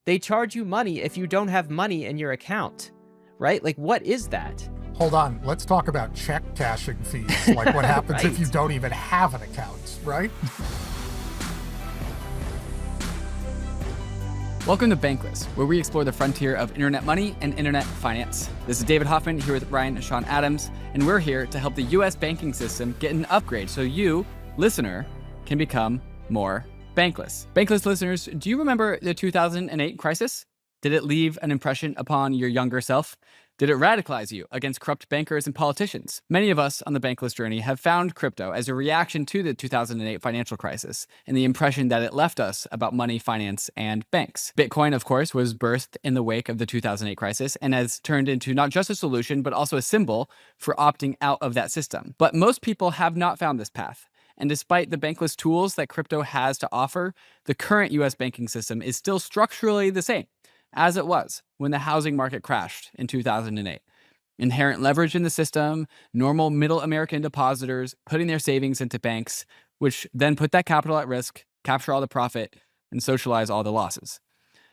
They charge you money if you don't have money in your account, right? Like, what is that? Hold on, let's talk about check cashing fees, like what happens Right. if you don't even have an account, right? Welcome to Bankless, where we explore the frontier of internet money and internet finance. This is David Hoffman here with Ryan and Sean Adams, and we're here to help the US banking system get an upgrade so you, listener, can become more bankless. Bankless listeners, do you remember the 2008 crisis? Did it leave an impression upon your younger self? Did it radicalize you against corrupt bankers and politicians? Many of us on the bankless journey have found crypto as a reaction to the 2008 financial crisis and the impression that it left us about money, finance, and banks. Bitcoin, of course, was birthed in the wake of the 2008 crisis and has turned into not just a solution, but also a symbol for opting out of that system. But most people have not found this path. And despite the bankless tools that crypto has to offer, the current US banking system is still structurally the same as it was when the housing market crashed in 2008. Inherent leverage in the system, normal middle American depositors putting their savings into banks, which then put that capital at risk, capture all the profit, and socialize all the losses.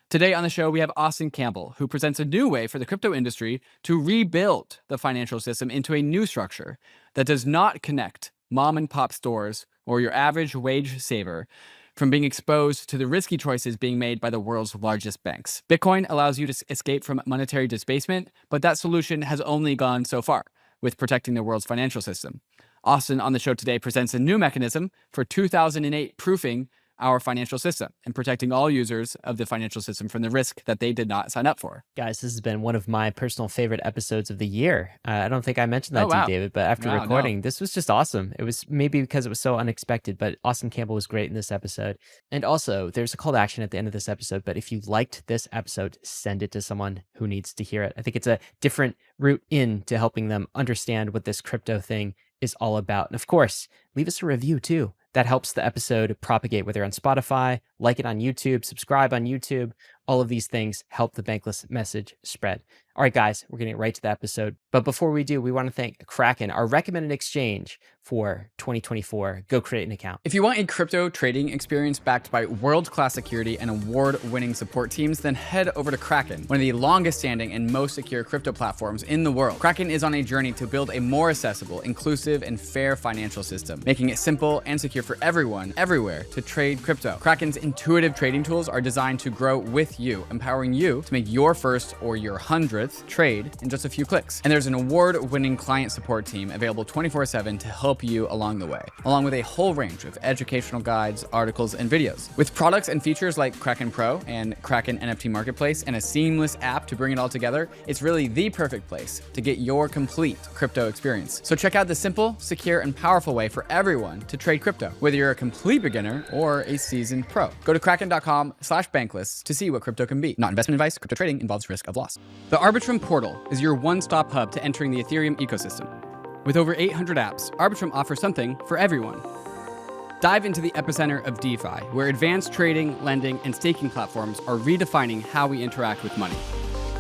Today on the show, we have Austin Campbell, who presents a new way for the crypto industry to rebuild the financial system into a new structure that does not connect mom and pop stores or your average wage saver from being exposed to the risky choices being made by the world's largest banks. Bitcoin allows you to escape from monetary disbasement, but that solution has only gone so far with protecting the world's financial system. Austin on the show today presents a new mechanism for 2008 proofing our financial system and protecting all users of the financial system from the risk that they did not sign up for. Guys, this has been one of my personal favorite episodes of the year. I don't think I mentioned that Oh, to wow. you, David, but after Wow, recording, this was just awesome. It was maybe because it was so unexpected, but Austin Campbell was great in this episode. And also, there's a call to action at the end of this episode, but if you liked this episode, send it to someone who needs to hear it. I think it's a different route into helping them understand what this crypto thing is all about. And of course, leave us a review too. That helps the episode propagate, whether on Spotify, like it on YouTube, subscribe on YouTube. All of these things help the Bankless message spread. All right, guys, we're getting right to the episode. But before we do, we want to thank KRAKEN, our recommended exchange for 2024. Go create an account. If you want a crypto trading experience backed by world-class security and award-winning support teams, then head over to KRAKEN, one of the longest-standing and most secure crypto platforms in the world. KRAKEN is on a journey to build a more accessible, inclusive, and fair financial system, making it simple and secure for everyone, everywhere, to trade crypto. KRAKEN's intuitive trading tools are designed to grow with you, empowering you to make your first or your 100th trade in just a few clicks. And there's an award-winning client support team available 24/7 to help you along the way, along with a whole range of educational guides, articles, and videos. With products and features like KRAKEN Pro and KRAKEN NFT Marketplace and a seamless app to bring it all together, it's really the perfect place to get your complete crypto experience. So check out the simple, secure, and powerful way for everyone to trade crypto, whether you're a complete beginner or a seasoned pro. Go to kraken.com/bankless to see what crypto can be. Not investment advice. Crypto trading involves risk of loss. The ARBITRUM portal is your one-stop hub to entering the Ethereum ecosystem. With over 800 apps, ARBITRUM offers something for everyone. Dive into the epicenter of DeFi, where advanced trading, lending, and staking platforms are redefining how we interact with money.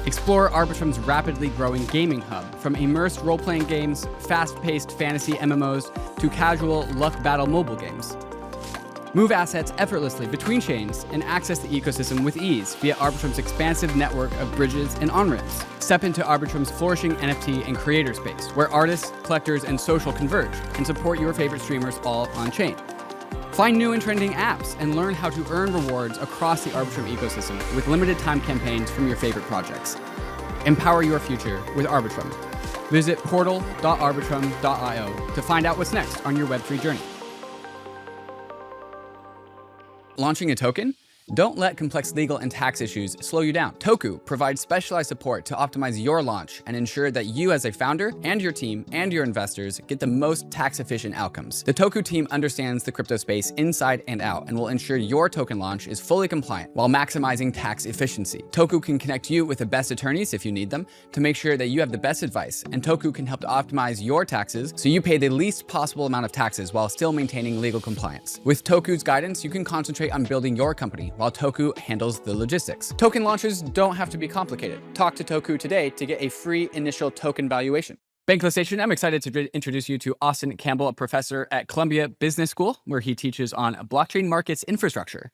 Explore ARBITRUM's rapidly growing gaming hub, from immersed role-playing games, fast-paced fantasy MMOs, to casual luck battle mobile games. Move assets effortlessly between chains and access the ecosystem with ease via ARBITRUM's expansive network of bridges and on-ramps. Step into ARBITRUM's flourishing NFT and creator space, where artists, collectors, and social converge, and support your favorite streamers all on-chain. Find new and trending apps and learn how to earn rewards across the ARBITRUM ecosystem with limited time campaigns from your favorite projects. Empower your future with ARBITRUM. Visit portal.arbitrum.io to find out what's next on your Web3 journey. Launching a token? Don't let complex legal and tax issues slow you down. TOKU provides specialized support to optimize your launch and ensure that you as a founder and your team and your investors get the most tax-efficient outcomes. The TOKU team understands the crypto space inside and out and will ensure your token launch is fully compliant while maximizing tax efficiency. TOKU can connect you with the best attorneys if you need them to make sure that you have the best advice, and TOKU can help to optimize your taxes so you pay the least possible amount of taxes while still maintaining legal compliance. With TOKU's guidance, you can concentrate on building your company while TOKU handles the logistics. Token launches don't have to be complicated. Talk to TOKU today to get a free initial token valuation. Bankless Nation, I'm excited to introduce you to Austin Campbell, a professor at Columbia Business School, where he teaches on blockchain markets infrastructure.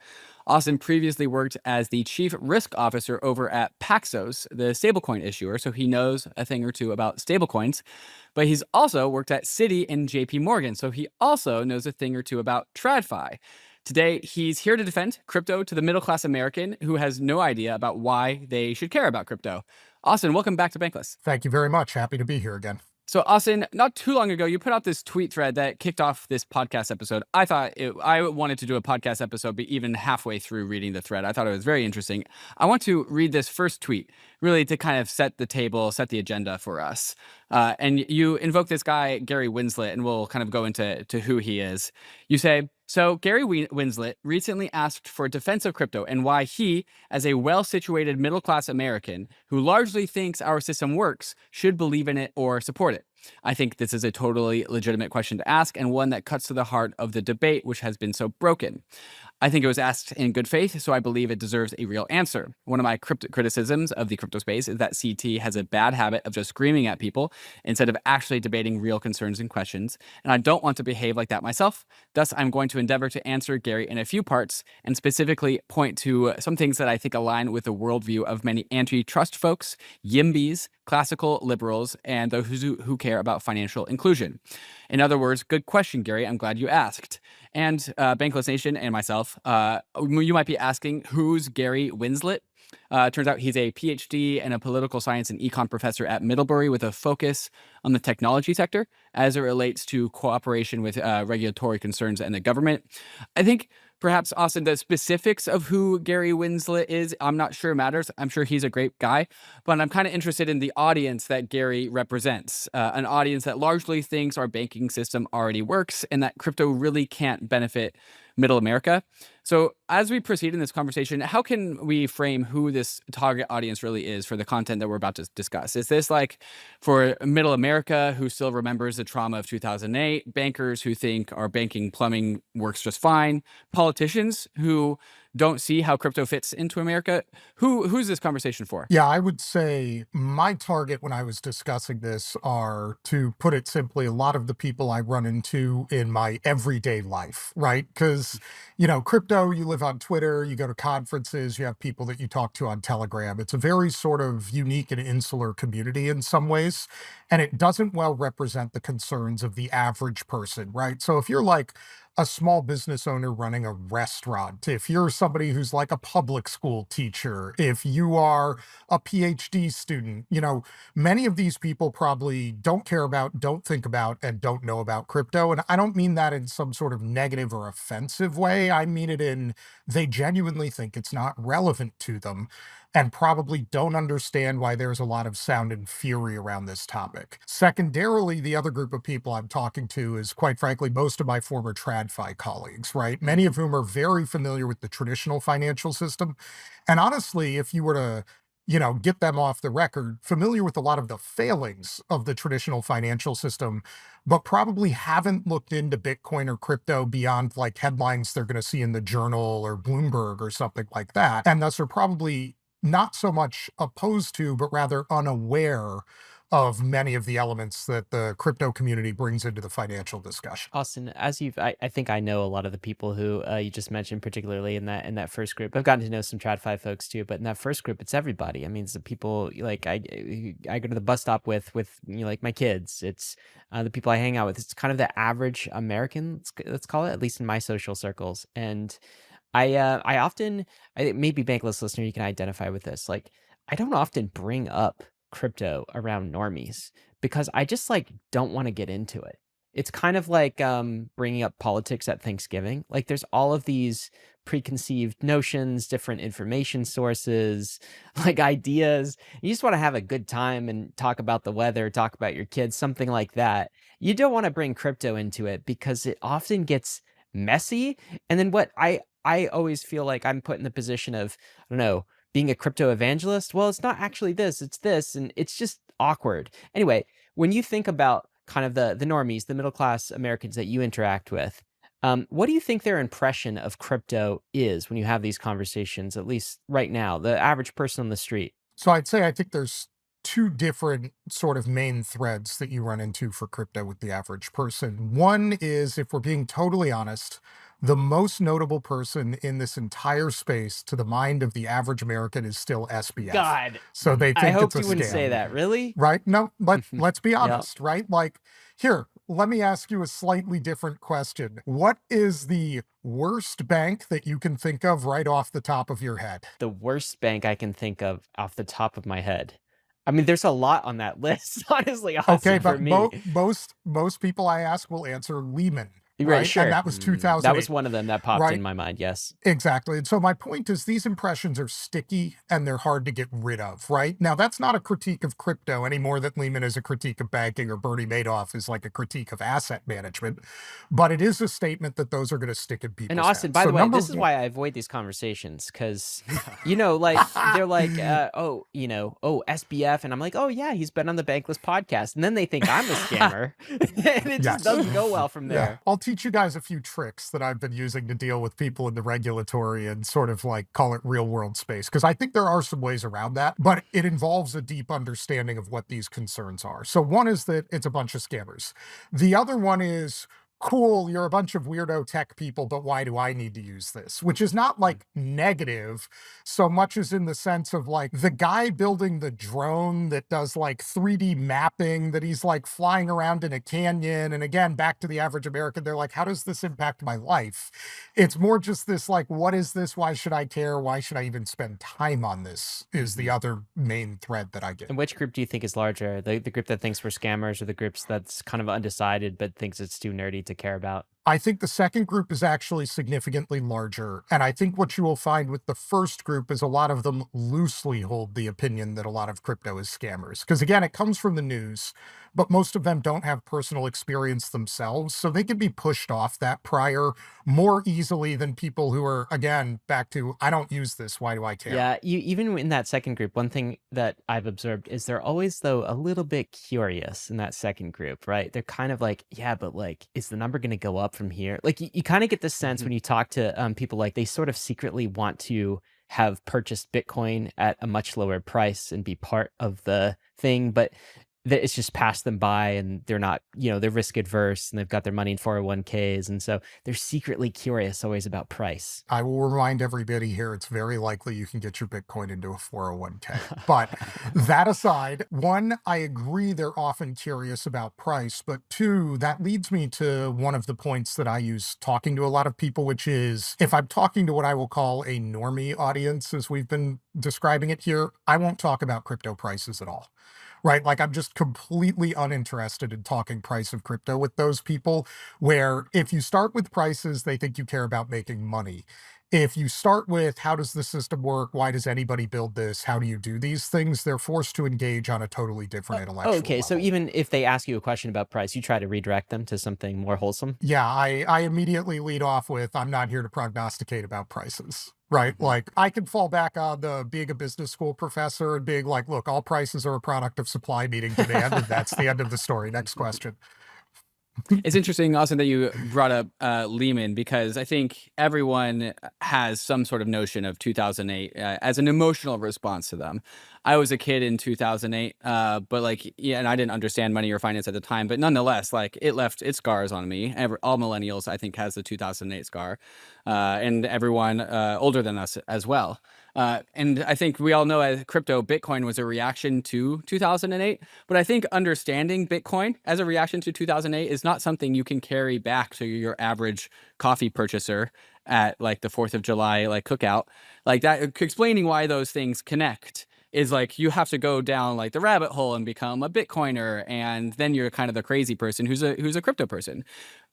Austin previously worked as the chief risk officer over at Paxos, the stablecoin issuer, so he knows a thing or two about stablecoins. But he's also worked at Citi and JP Morgan, so he also knows a thing or two about TradFi. Today, he's here to defend crypto to the middle-class American who has no idea about why they should care about crypto. Austin, welcome back to Bankless. Thank you very much. Happy to be here again. So, Austin, not too long ago, you put out this tweet thread that kicked off this podcast episode. I wanted to do a podcast episode, but even halfway through reading the thread, I thought it was very interesting. I want to read this first tweet, really to kind of set the table, set the agenda for us. And you invoke this guy, Gary Winslet, and we'll kind of go into who he is. You say, so Gary Winslet recently asked for a defense of crypto and why he, as a well-situated middle-class American who largely thinks our system works, should believe in it or support it. I think this is a totally legitimate question to ask and one that cuts to the heart of the debate, which has been so broken. I think it was asked in good faith, so I believe it deserves a real answer. One of my criticisms of the crypto space is that CT has a bad habit of just screaming at people instead of actually debating real concerns and questions, and I don't want to behave like that myself. Thus, I'm going to endeavor to answer Gary in a few parts and specifically point to some things that I think align with the worldview of many antitrust folks, YIMBYs, classical liberals, and those who care about financial inclusion. In other words, good question, Gary. I'm glad you asked. And Bankless Nation and myself, you might be asking, who's Gary Winslet? Turns out he's a PhD and a political science and econ professor at Middlebury with a focus on the technology sector as it relates to cooperation with regulatory concerns and the government. I think perhaps, Austin, the specifics of who Gary Winslet is, I'm not sure matters. I'm sure he's a great guy, but I'm kind of interested in the audience that Gary represents, an audience that largely thinks our banking system already works and that crypto really can't benefit middle America. So as we proceed in this conversation, how can we frame who this target audience really is for the content that we're about to discuss? Is this like for middle America who still remembers the trauma of 2008, bankers who think our banking plumbing works just fine, politicians who don't see how crypto fits into America? Who's this conversation for? Yeah, I would say my target when I was discussing this are, to put it simply, a lot of the people I run into in my everyday life, right? Because, crypto, you live on Twitter, you go to conferences, you have people that you talk to on Telegram. It's a very sort of unique and insular community in some ways, and it doesn't well represent the concerns of the average person, right? So if you're like a small business owner running a restaurant, if you're somebody who's like a public school teacher, if you are a PhD student, many of these people probably don't care about, don't think about, and don't know about crypto. And I don't mean that in some sort of negative or offensive way. I mean it in they genuinely think it's not relevant to them and probably don't understand why there's a lot of sound and fury around this topic. Secondarily, the other group of people I'm talking to is, quite frankly, most of my former TradFi colleagues, right? Many of whom are very familiar with the traditional financial system. And honestly, if you were to get them off the record, familiar with a lot of the failings of the traditional financial system, but probably haven't looked into Bitcoin or crypto beyond like headlines they're going to see in the Journal or Bloomberg or something like that. And thus are probably not so much opposed to, but rather unaware of many of the elements that the crypto community brings into the financial discussion. Austin, as I think I know a lot of the people who you just mentioned, particularly in that first group. I've gotten to know some TradFi folks too, but in that first group, it's everybody. I mean, it's the people like I go to the bus stop with like my kids. It's the people I hang out with. It's kind of the average American, let's call it, at least in my social circles. And I often, maybe Bankless listener, you can identify with this. Like, I don't often bring up crypto around normies because I just like don't want to get into it. It's kind of like bringing up politics at Thanksgiving. Like, there's all of these preconceived notions, different information sources, like ideas. You just want to have a good time and talk about the weather, talk about your kids, something like that. You don't want to bring crypto into it because it often gets messy. And then what I always feel like I'm put in the position of, I don't know, being a crypto evangelist. Well, it's not actually this, it's this, and it's just awkward. Anyway, when you think about kind of the normies, the middle class Americans that you interact with, what do you think their impression of crypto is when you have these conversations, at least right now, the average person on the street? So I'd say I think there's two different sort of main threads that you run into for crypto with the average person. One is, if we're being totally honest, The most notable person in this entire space to the mind of the average American is still SBF. God, So they I think it's hoped a you wouldn't say scam, that. Really? right? No, but let's be Yeah. honest, right? Like, here, let me ask you a slightly different question. What is the worst bank that you can think of right off the top of your head? The worst bank I can think of off the top of my head. I mean, there's a lot on that list, honestly, Okay, Austin, for but me. most people I ask will answer Lehman, Right, right? sure. And that was That 2008. was one of them that popped Right. in my mind, yes. Exactly. And so my point is these impressions are sticky and they're hard to get rid of, right? Now, that's not a critique of crypto any more than Lehman is a critique of banking or Bernie Madoff is like a critique of asset management. But it is a statement that those are going to stick in people's And Austin, heads. by So the way, number this is one- why I avoid these conversations because, you know, like they're like, oh, you know, oh, SBF. And I'm like, oh, yeah, he's been on the Bankless podcast. And then they think I'm a scammer. And it Yes. just doesn't go well from Yeah, there. I'll teach you guys a few tricks that I've been using to deal with people in the regulatory and sort of like call it real world space. Because I think there are some ways around that, but it involves a deep understanding of what these concerns are. So one is that it's a bunch of scammers. The other one is, cool, you're a bunch of weirdo tech people, but why do I need to use this? Which is not like negative so much as in the sense of like the guy building the drone that does like 3D mapping that he's like flying around in a canyon. And again, back to the average American, they're like, how does this impact my life? It's more just this like, what is this? Why should I care? Why should I even spend time on this? Is the other main thread that I get. And which group do you think is larger? The group that thinks we're scammers or the groups that's kind of undecided but thinks it's too nerdy to care about? I think the second group is actually significantly larger. And I think what you will find with the first group is a lot of them loosely hold the opinion that a lot of crypto is scammers. Because again, it comes from the news, but most of them don't have personal experience themselves. So they can be pushed off that prior more easily than people who are, again, back to, I don't use this. Why do I care? Yeah, even in that second group, one thing that I've observed is they're always, though, a little bit curious in that second group, right? They're kind of like, yeah, but like, is the number going to go up from here? Like, you kind of get this sense when you talk to people, like they sort of secretly want to have purchased Bitcoin at a much lower price and be part of the thing, but that it's just passed them by and they're not, you know, they're risk adverse and they've got their money in 401ks. And so they're secretly curious always about price. I will remind everybody here, it's very likely you can get your Bitcoin into a 401k. But that aside, one, I agree they're often curious about price, but two, that leads me to one of the points that I use talking to a lot of people, which is if I'm talking to what I will call a normie audience, as we've been describing it here, I won't talk about crypto prices at all. Right? Like I'm just completely uninterested in talking price of crypto with those people where if you start with prices, they think you care about making money. If you start with how does the system work? Why does anybody build this? How do you do these things? They're forced to engage on a totally different intellectual Okay, so level. even if they ask you a question about price, you try to redirect them to something more wholesome? Yeah, I immediately lead off with, I'm not here to prognosticate about prices. Right? Like I can fall back on the being a business school professor and being like, look, all prices are a product of supply meeting demand, and that's the end of the story. Next question. It's interesting, Austin, that you brought up Lehman, because I think everyone has some sort of notion of 2008 as an emotional response to them. I was a kid in 2008, but like, yeah, and I didn't understand money or finance at the time, but nonetheless, like it left its scars on me. All millennials, I think, has the 2008 scar, and everyone older than us as well. And I think we all know as crypto, Bitcoin was a reaction to 2008. But I think understanding Bitcoin as a reaction to 2008 is not something you can carry back to your average coffee purchaser at like the 4th of July, like cookout. Like that, explaining why those things connect is like you have to go down like the rabbit hole and become a Bitcoiner, and then you're kind of the crazy person who's a crypto person.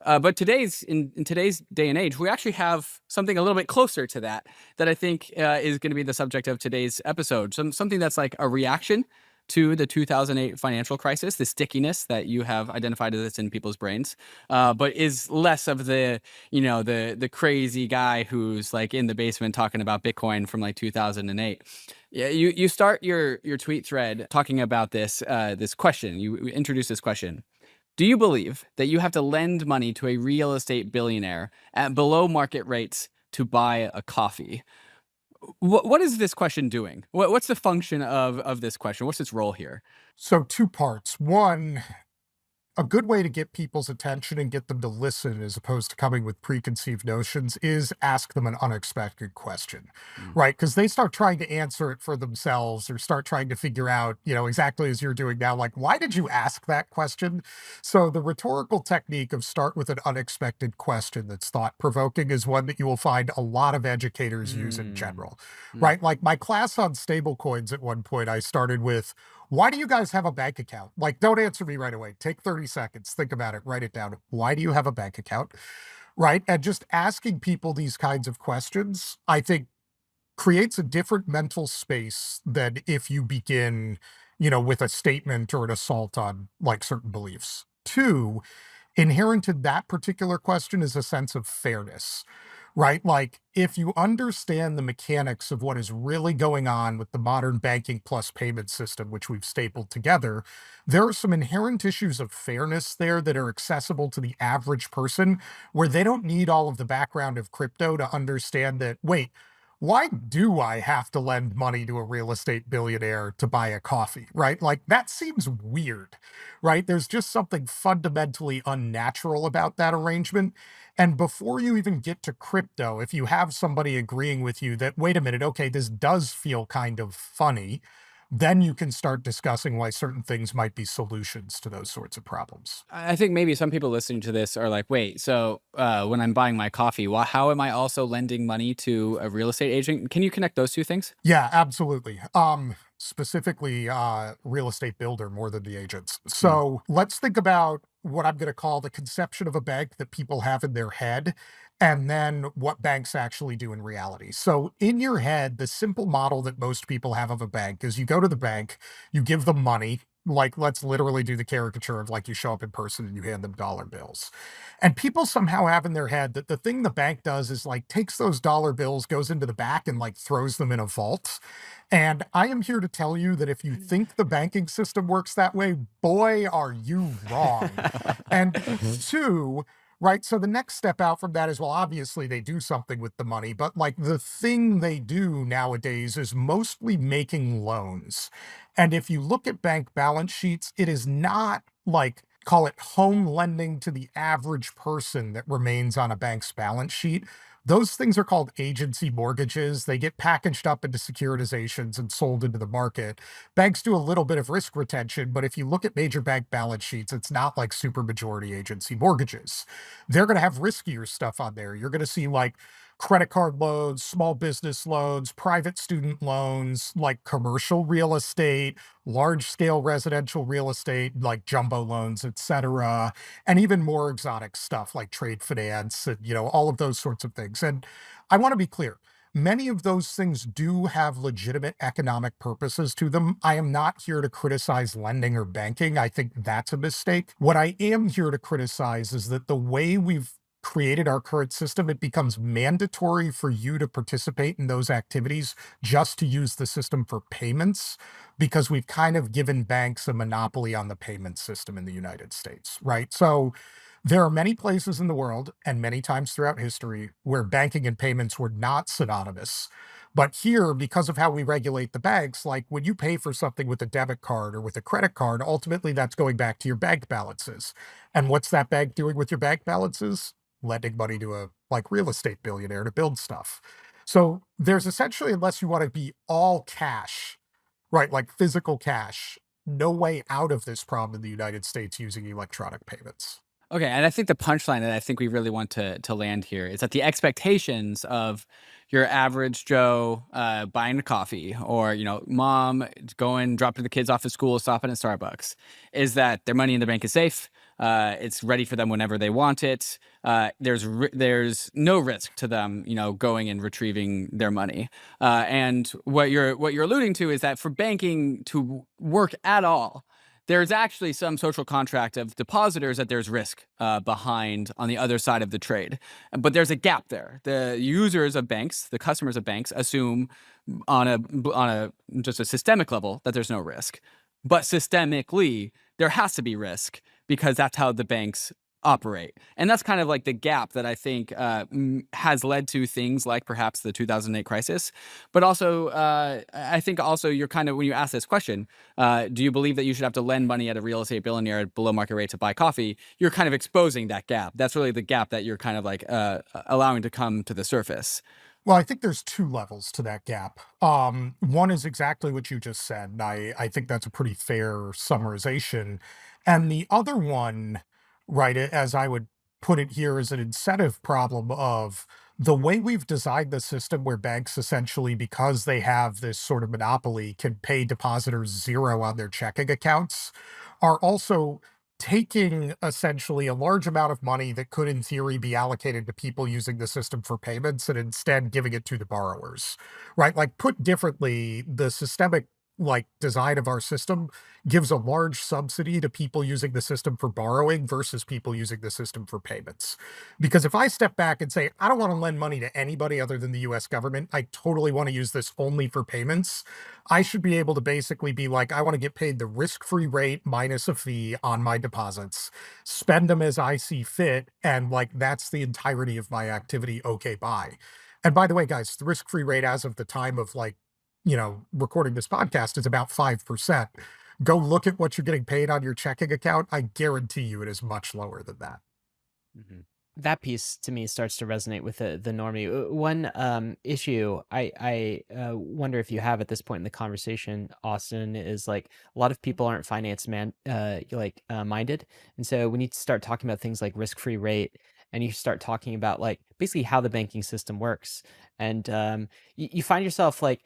But in today's day and age, we actually have something a little bit closer to that I think is going to be the subject of today's episode. Something that's like a reaction to the 2008 financial crisis, the stickiness that you have identified as in people's brains, but is less of the, you know, the crazy guy who's like in the basement talking about Bitcoin from like 2008. Yeah, you start your tweet thread talking about this question. You introduce this question. Do you believe that you have to lend money to a real estate billionaire at below market rates to buy a coffee? What is this question doing? What's the function of this question? What's its role here? So two parts. One, a good way to get people's attention and get them to listen as opposed to coming with preconceived notions is ask them an unexpected question, right? Because they start trying to answer it for themselves or start trying to figure out, exactly as you're doing now, like, why did you ask that question? So the rhetorical technique of start with an unexpected question that's thought provoking is one that you will find a lot of educators use in general, right? Like my class on stablecoins at one point, I started with, why do you guys have a bank account? Like, don't answer me right away. Take 30 seconds. Think about it. Write it down. Why do you have a bank account? Right? And just asking people these kinds of questions, I think, creates a different mental space than if you begin, with a statement or an assault on like certain beliefs. Two, inherent in that particular question is a sense of fairness, right? Like if you understand the mechanics of what is really going on with the modern banking plus payment system, which we've stapled together, there are some inherent issues of fairness there that are accessible to the average person where they don't need all of the background of crypto to understand that, wait, why do I have to lend money to a real estate billionaire to buy a coffee, right? Like that seems weird, right? There's just something fundamentally unnatural about that arrangement. And before you even get to crypto, if you have somebody agreeing with you that, wait a minute, okay, this does feel kind of funny, then you can start discussing why certain things might be solutions to those sorts of problems. I think maybe some people listening to this are like, wait, so when I'm buying my coffee, how am I also lending money to a real estate agent? Can you connect those two things? Yeah, absolutely. Specifically, real estate builder more than the agents. So let's think about what I'm going to call the conception of a bank that people have in their head, and then what banks actually do in reality. So in your head, the simple model that most people have of a bank is you go to the bank, you give them money. Like, let's literally do the caricature of like you show up in person and you hand them dollar bills. And people somehow have in their head that the thing the bank does is like takes those dollar bills, goes into the back and like throws them in a vault. And I am here to tell you that if you think the banking system works that way, boy, are you wrong. And two, right, so the next step out from that is, well, obviously they do something with the money, but like the thing they do nowadays is mostly making loans. And if you look at bank balance sheets, it is not like, call it home lending to the average person that remains on a bank's balance sheet. Those things are called agency mortgages. They get packaged up into securitizations and sold into the market. Banks do a little bit of risk retention, but if you look at major bank balance sheets, it's not like supermajority agency mortgages. They're going to have riskier stuff on there. You're going to see like credit card loans, small business loans, private student loans, like commercial real estate, large scale residential real estate, like jumbo loans, et cetera, and even more exotic stuff like trade finance and, all of those sorts of things. And I want to be clear. Many of those things do have legitimate economic purposes to them. I am not here to criticize lending or banking. I think that's a mistake. What I am here to criticize is that the way we've created our current system, it becomes mandatory for you to participate in those activities just to use the system for payments, because we've kind of given banks a monopoly on the payment system in the United States, right? So there are many places in the world and many times throughout history where banking and payments were not synonymous. But here, because of how we regulate the banks, like when you pay for something with a debit card or with a credit card, ultimately that's going back to your bank balances. And what's that bank doing with your bank balances? Lending money to a like real estate billionaire to build stuff. So there's essentially, unless you want to be all cash, right, like physical cash, no way out of this problem in the United States using electronic payments. Okay, and I think the punchline that I think we really want to land here is that the expectations of your average Joe buying a coffee, or mom going dropping the kids off at school, stopping at Starbucks, is that their money in the bank is safe. It's ready for them whenever they want it. There's no risk to them, going and retrieving their money. And what you're alluding to is that for banking to work at all, there's actually some social contract of depositors that there's risk behind on the other side of the trade. But there's a gap there. The users of banks, the customers of banks, assume on a just a systemic level that there's no risk. But systemically, there has to be risk, because that's how the banks operate. And that's kind of like the gap that I think has led to things like perhaps the 2008 crisis. But also, I think also you're kind of, when you ask this question, do you believe that you should have to lend money at a real estate billionaire at below market rate to buy coffee? You're kind of exposing that gap. That's really the gap that you're kind of like allowing to come to the surface. Well, I think there's two levels to that gap. One is exactly what you just said. And I think that's a pretty fair summarization. And the other one, right, as I would put it here, is an incentive problem of the way we've designed the system where banks essentially, because they have this sort of monopoly, can pay depositors zero on their checking accounts, are also taking essentially a large amount of money that could in theory be allocated to people using the system for payments and instead giving it to the borrowers, right? Like put differently, the systemic like design of our system gives a large subsidy to people using the system for borrowing versus people using the system for payments. Because if I step back and say, I don't want to lend money to anybody other than the US government, I totally want to use this only for payments, I should be able to basically be like, I want to get paid the risk-free rate minus a fee on my deposits, spend them as I see fit, and like that's the entirety of my activity. Okay, bye. And by the way, guys, the risk-free rate as of the time of like, recording this podcast is about 5%. Go look at what you're getting paid on your checking account. I guarantee you it is much lower than that. Mm-hmm. That piece to me starts to resonate with the normie. One issue I wonder if you have at this point in the conversation, Austin, is like a lot of people aren't finance minded, and so when you start talking about things like risk-free rate, and you start talking about like basically how the banking system works, and you find yourself like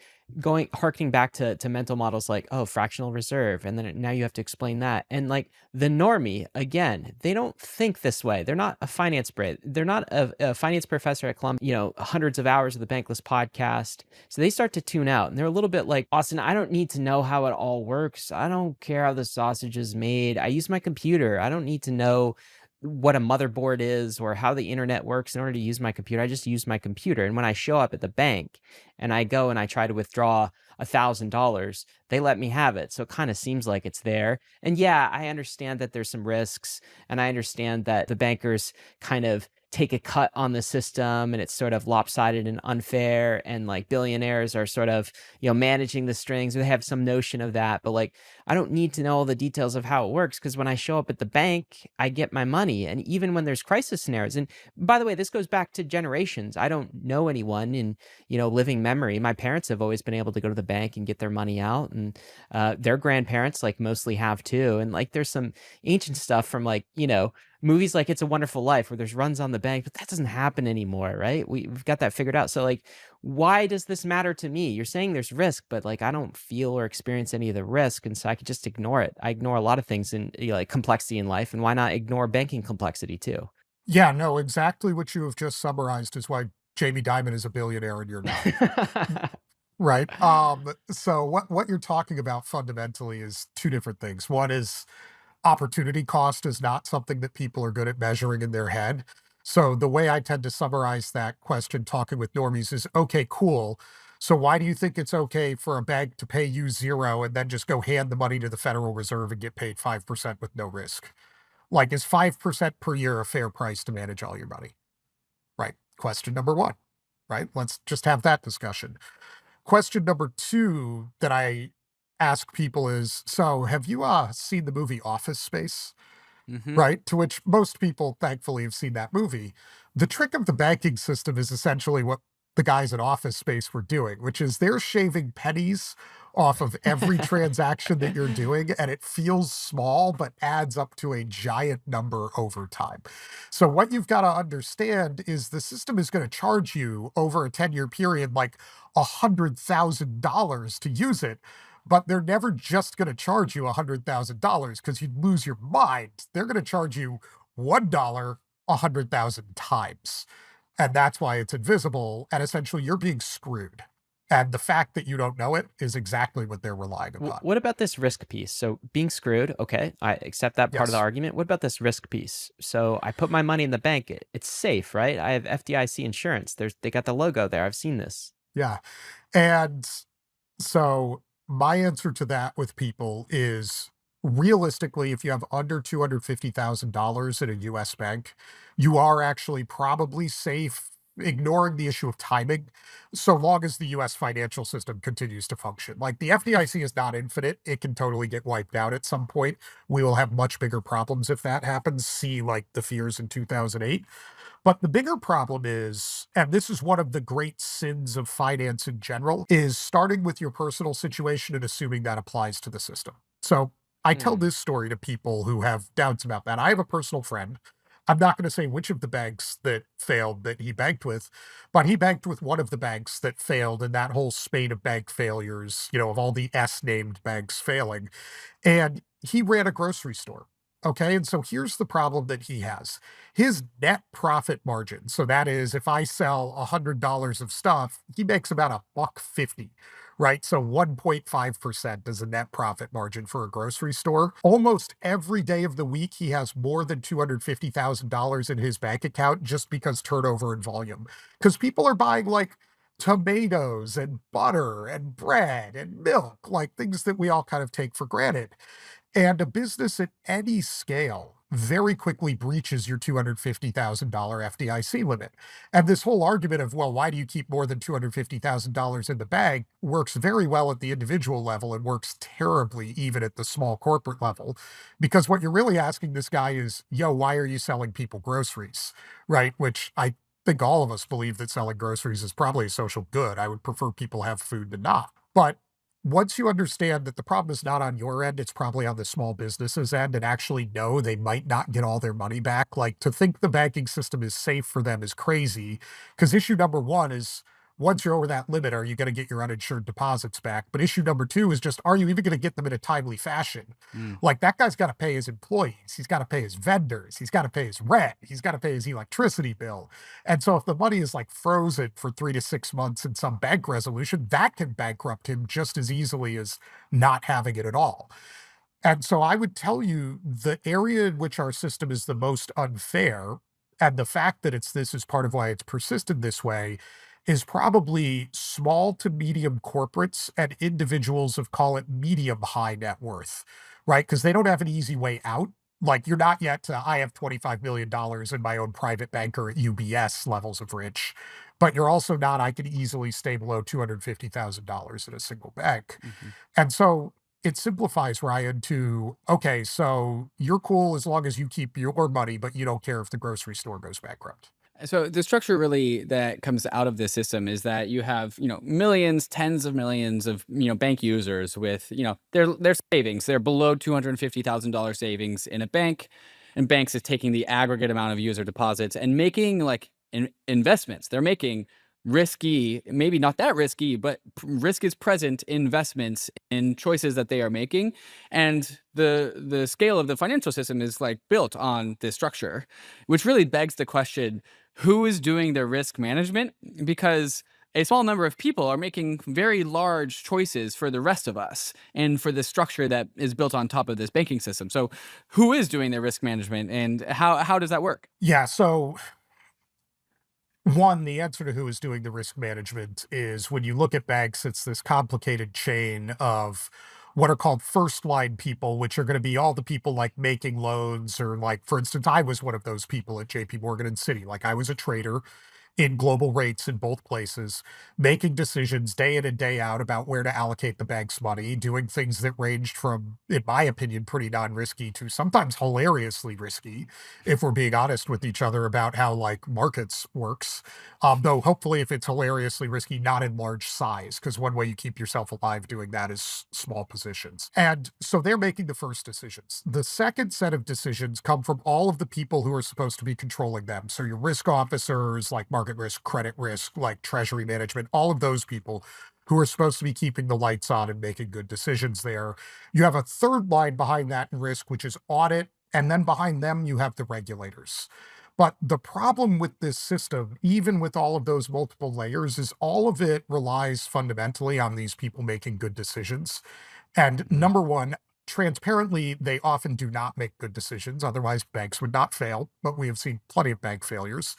harkening back to mental models like, oh, fractional reserve, and then now you have to explain that. And like the normie, again, they don't think this way. They're not a finance brain. They're not a finance professor at Columbia, hundreds of hours of the Bankless podcast. So they start to tune out, and they're a little bit like, Austin, I don't need to know how it all works. I don't care how the sausage is made. I use my computer. I don't need to know what a motherboard is or how the internet works in order to use my computer. I just use my computer. And when I show up at the bank and I go and I try to withdraw $1,000, they let me have it. So it kind of seems like it's there. And yeah, I understand that there's some risks, and I understand that the bankers kind of take a cut on the system and it's sort of lopsided and unfair, and like billionaires are sort of managing the strings, or they have some notion of that. But like, I don't need to know all the details of how it works, because when I show up at the bank, I get my money. And even when there's crisis scenarios, and by the way, this goes back to generations. I don't know anyone in living memory. My parents have always been able to go to the bank and get their money out, and their grandparents like mostly have too. And like there's some ancient stuff from like movies like It's a Wonderful Life where there's runs on the bank, but that doesn't happen anymore, right? We've got that figured out. So like, why does this matter to me? You're saying there's risk, but like I don't feel or experience any of the risk, and so I could just ignore it. I ignore a lot of things in like complexity in life, and why not ignore banking complexity too? Yeah, no, exactly what you have just summarized is why Jamie Dimon is a billionaire and you're not. Right. So what you're talking about fundamentally is two different things. One is opportunity cost is not something that people are good at measuring in their head. So the way I tend to summarize that question talking with normies is, okay, cool. So why do you think it's okay for a bank to pay you zero and then just go hand the money to the Federal Reserve and get paid 5% with no risk? Like, is 5% per year a fair price to manage all your money? Right. Question number one. Right. Let's just have that discussion. Question number two that I ask people is, so have you seen the movie Office Space? Mm-hmm. Right? To which most people thankfully have seen that movie. The trick of the banking system is essentially what the guys at Office Space were doing, which is they're shaving pennies off of every transaction that you're doing, and it feels small, but adds up to a giant number over time. So what you've got to understand is the system is going to charge you over a 10-year period like $100,000 to use it, but they're never just going to charge you $100,000 because you'd lose your mind. They're going to charge you $1 100,000 times. And that's why it's invisible. And essentially you're being screwed. And the fact that you don't know it is exactly what they're relying upon. What about this risk piece? So being screwed, okay, I accept that part of the argument. What about this risk piece? So I put my money in the bank. It's safe, right? I have FDIC insurance. They got the logo there. I've seen this. Yeah. And so my answer to that with people is realistically, if you have under $250,000 in a US bank, you are actually probably safe, ignoring the issue of timing, so long as the US financial system continues to function. Like, the FDIC is not infinite. It can totally get wiped out at some point. We will have much bigger problems if that happens. See, like, the fears in 2008. But the bigger problem is, and this is one of the great sins of finance in general, is starting with your personal situation and assuming that applies to the system. So I tell Mm. this story to people who have doubts about that. I have a personal friend. I'm not going to say which of the banks that failed that he banked with, but he banked with one of the banks that failed in that whole spate of bank failures, of all the S named banks failing. And he ran a grocery store. Okay. And so here's the problem that he has. His net profit margin. So that is, if I sell $100 of stuff, he makes about a buck 50, right? So 1.5% is a net profit margin for a grocery store. Almost every day of the week, he has more than $250,000 in his bank account just because turnover and volume. Because people are buying like tomatoes and butter and bread and milk, like things that we all kind of take for granted. And a business at any scale very quickly breaches your $250,000 FDIC limit. And this whole argument of, well, why do you keep more than $250,000 in the bank works very well at the individual level and works terribly even at the small corporate level. Because what you're really asking this guy is, yo, why are you selling people groceries? Right? Which I think all of us believe that selling groceries is probably a social good. I would prefer people have food than not. But once you understand that the problem is not on your end, it's probably on the small businesses end, and actually know they might not get all their money back. Like, to think the banking system is safe for them is crazy. Because issue number one is, once you're over that limit, are you going to get your uninsured deposits back? But issue number two is just, are you even going to get them in a timely fashion? Mm. Like, that guy's got to pay his employees. He's got to pay his vendors. He's got to pay his rent. He's got to pay his electricity bill. And so if the money is like frozen for 3 to 6 months in some bank resolution, that can bankrupt him just as easily as not having it at all. And so I would tell you the area in which our system is the most unfair, and the fact that this is part of why it's persisted this way, is probably small to medium corporates and individuals of, call it, medium high net worth, right? Because they don't have an easy way out. Like, you're not yet I have $25 million in my own private banker at UBS levels of rich, but you're also not, I could easily stay below $250,000 in a single bank. Mhm. And so it simplifies, Ryan, to, okay, so you're cool as long as you keep your money, but you don't care if the grocery store goes bankrupt. So the structure really that comes out of this system is that you have, millions, tens of millions of, bank users with, their savings. They're below $250,000 savings in a bank, and banks is taking the aggregate amount of user deposits and making like investments. They're making risky, maybe not that risky, but risk is present investments in choices that they are making. And the scale of the financial system is like built on this structure, which really begs the question, who is doing the risk management? Because a small number of people are making very large choices for the rest of us and for the structure that is built on top of this banking system. So who is doing the risk management, and how does that work? Yeah, so one, the answer to who is doing the risk management is, when you look at banks, it's this complicated chain of what are called first line people, which are going to be all the people like making loans, or like, for instance, I was one of those people at JP Morgan and Citi. Like, I was a trader in global rates in both places, making decisions day in and day out about where to allocate the bank's money, doing things that ranged from, in my opinion, pretty non-risky to sometimes hilariously risky, if we're being honest with each other about how like markets works. Though hopefully if it's hilariously risky, not in large size, because one way you keep yourself alive doing that is small positions. And so they're making the first decisions. The second set of decisions come from all of the people who are supposed to be controlling them. So your risk officers, like market risk, credit risk, like treasury management, all of those people who are supposed to be keeping the lights on and making good decisions there. You have a third line behind that in risk, which is audit. And then behind them, you have the regulators. But the problem with this system, even with all of those multiple layers, is all of it relies fundamentally on these people making good decisions. And number one, transparently, they often do not make good decisions. Otherwise, banks would not fail. But we have seen plenty of bank failures.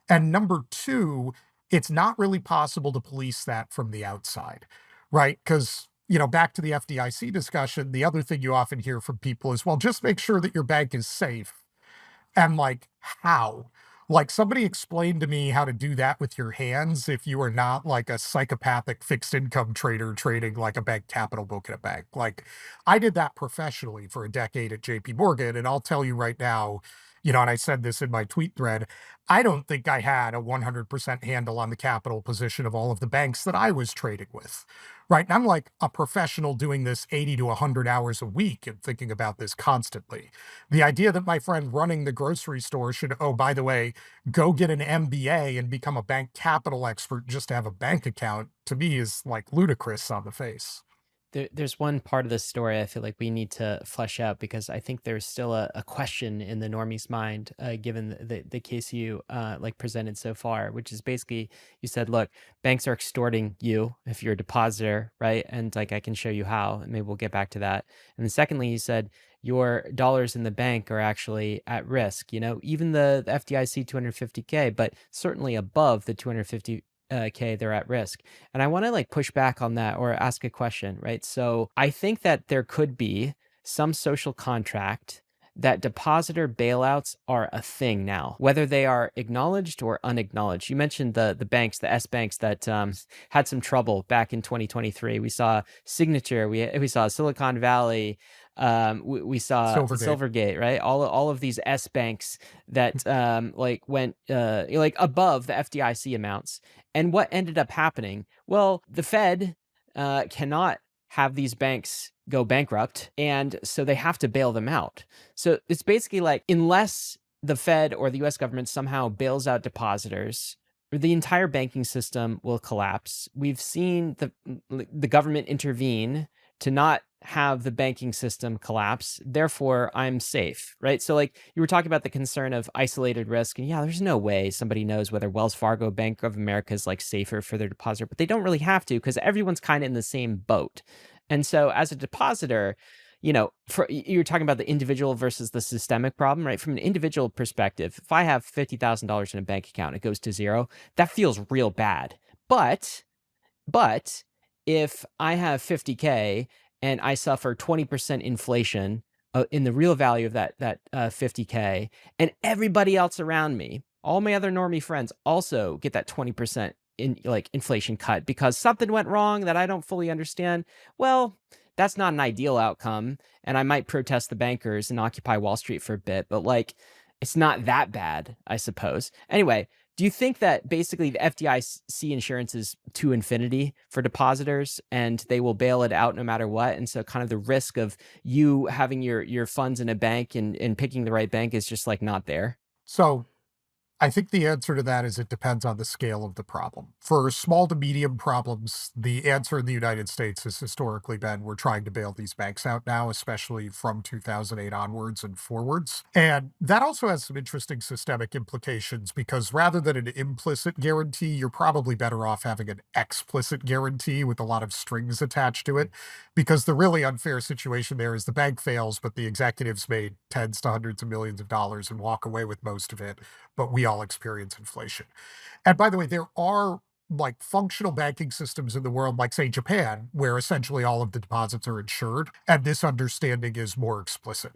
And number two, it's not really possible to police that from the outside, right? Because back to the FDIC discussion, the other thing you often hear from people is, well, just make sure that your bank is safe. And like, how? Like, somebody explained to me how to do that with your hands if you are not like a psychopathic fixed income trader trading like a bank capital book at a bank. Like, I did that professionally for a decade at JP Morgan. And I'll tell you right now, and I said this in my tweet thread, I don't think I had a 100% handle on the capital position of all of the banks that I was trading with. Right. And I'm like a professional doing this 80 to 100 hours a week and thinking about this constantly. The idea that my friend running the grocery store should, oh, by the way, go get an MBA and become a bank capital expert just to have a bank account, to me is like ludicrous on the face. There's one part of the story I feel like we need to flesh out because I think there's still a question in the normie's mind, given the case you like presented so far, which is basically you said, look, banks are extorting you if you're a depositor, right? And like I can show you how, and maybe we'll get back to that. And then secondly, you said your dollars in the bank are actually at risk. Even the FDIC 250K, but certainly above the 250K, they're at risk. And I want to like push back on that or ask a question, right? So I think that there could be some social contract that depositor bailouts are a thing now, whether they are acknowledged or unacknowledged. You mentioned the banks, the S banks that had some trouble back in 2023. We saw Signature, we saw Silicon Valley, we saw Silvergate, right? All of these S banks that like went like above the FDIC amounts. And what ended up happening? Well, the Fed cannot have these banks go bankrupt, and so they have to bail them out. So it's basically like, unless the Fed or the US government somehow bails out depositors, the entire banking system will collapse. We've seen the government intervene to not have the banking system collapse. Therefore, I'm safe, right? So like you were talking about the concern of isolated risk, and yeah, there's no way somebody knows whether Wells Fargo, Bank of America is like safer for their depositor, but they don't really have to because everyone's kind of in the same boat. And so as a depositor, you're talking about the individual versus the systemic problem, right? From an individual perspective, if I have $50,000 in a bank account, it goes to zero, that feels real bad. But if I have 50K and I suffer 20% inflation in the real value of that 50K, and everybody else around me, all my other normie friends also get that 20% in like inflation cut because something went wrong that I don't fully understand. Well, that's not an ideal outcome. And I might protest the bankers and occupy Wall Street for a bit, but like, it's not that bad, I suppose. Anyway, do you think that basically the FDIC insurance is to infinity for depositors and they will bail it out no matter what? And so kind of the risk of you having your funds in a bank and picking the right bank is just like not there? So I think the answer to that is it depends on the scale of the problem. For small to medium problems, the answer in the United States has historically been we're trying to bail these banks out now, especially from 2008 onwards and forwards. And that also has some interesting systemic implications because rather than an implicit guarantee, you're probably better off having an explicit guarantee with a lot of strings attached to it. Because the really unfair situation there is the bank fails, but the executives made tens to hundreds of millions of dollars and walk away with most of it. But we all experience inflation. And by the way, there are like functional banking systems in the world, like say Japan, where essentially all of the deposits are insured, and this understanding is more explicit.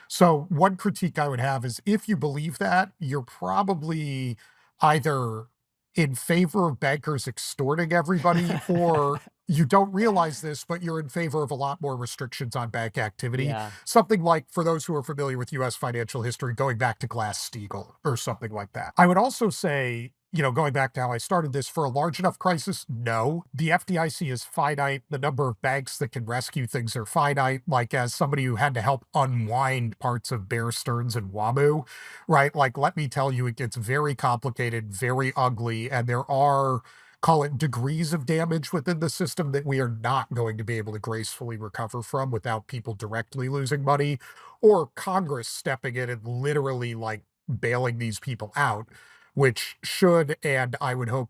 So one critique I would have is if you believe that, you're probably either in favor of bankers extorting everybody, or you don't realize this, but you're in favor of a lot more restrictions on bank activity. Yeah. Something like, for those who are familiar with US financial history, going back to Glass-Steagall or something like that. I would also say, going back to how I started this, for a large enough crisis, no. The FDIC is finite. The number of banks that can rescue things are finite. Like, as somebody who had to help unwind parts of Bear Stearns and WAMU, right? Like, let me tell you, it gets very complicated, very ugly, and there are, call it, degrees of damage within the system that we are not going to be able to gracefully recover from without people directly losing money or Congress stepping in and literally like bailing these people out, which should, and I would hope,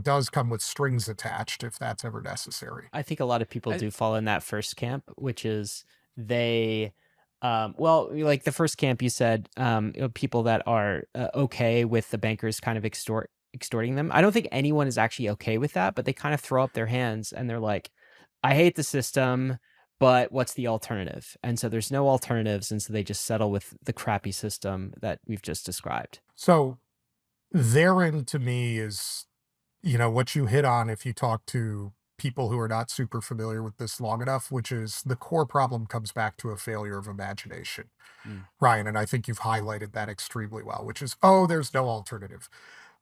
does come with strings attached if that's ever necessary. I think a lot of people do fall in that first camp, which is they, well, like the first camp you said, people that are okay with the bankers kind of extorting them. I don't think anyone is actually okay with that, but they kind of throw up their hands and they're like, I hate the system, but what's the alternative? And so there's no alternatives, and so they just settle with the crappy system that we've just described. So therein to me is, what you hit on if you talk to people who are not super familiar with this long enough, which is the core problem comes back to a failure of imagination, Mm. Ryan. And I think you've highlighted that extremely well, which is, oh, there's no alternative.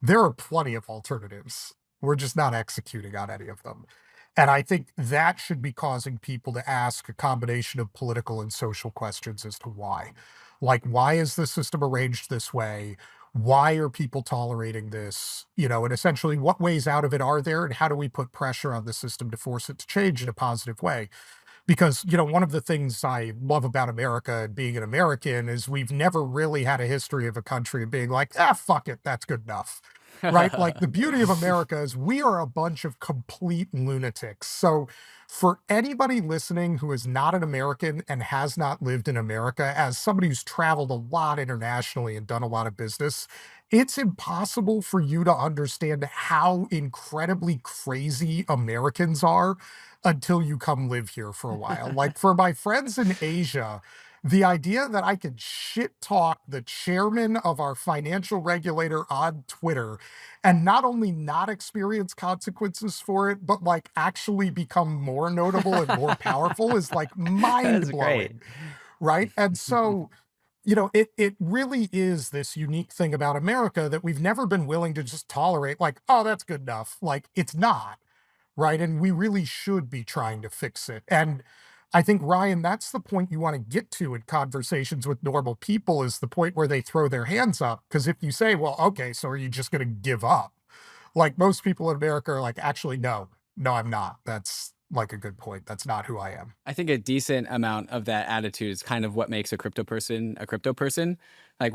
There are plenty of alternatives. We're just not executing on any of them. And I think that should be causing people to ask a combination of political and social questions as to why. Like, why is the system arranged this way? Why are people tolerating this? And essentially, what ways out of it are there? And how do we put pressure on the system to force it to change in a positive way? Because, one of the things I love about America and being an American is we've never really had a history of a country being like, fuck it, that's good enough. Right? Like the beauty of America is we are a bunch of complete lunatics. So for anybody listening who is not an American and has not lived in America, as somebody who's traveled a lot internationally and done a lot of business, it's impossible for you to understand how incredibly crazy Americans are until you come live here for a while. Like for my friends in Asia, the idea that I could shit talk the chairman of our financial regulator on Twitter and not only not experience consequences for it, but like actually become more notable and more powerful is like mind That's great. blowing. Right. And so, it really is this unique thing about America that we've never been willing to just tolerate, like, oh, that's good enough. Like, it's not. Right. And we really should be trying to fix it. And I think, Ryan, that's the point you want to get to in conversations with normal people is the point where they throw their hands up. Because if you say, well, okay, so are you just going to give up? Like most people in America are like, actually, no, I'm not. That's like a good point. That's not who I am. I think a decent amount of that attitude is kind of what makes a crypto person a crypto person. Like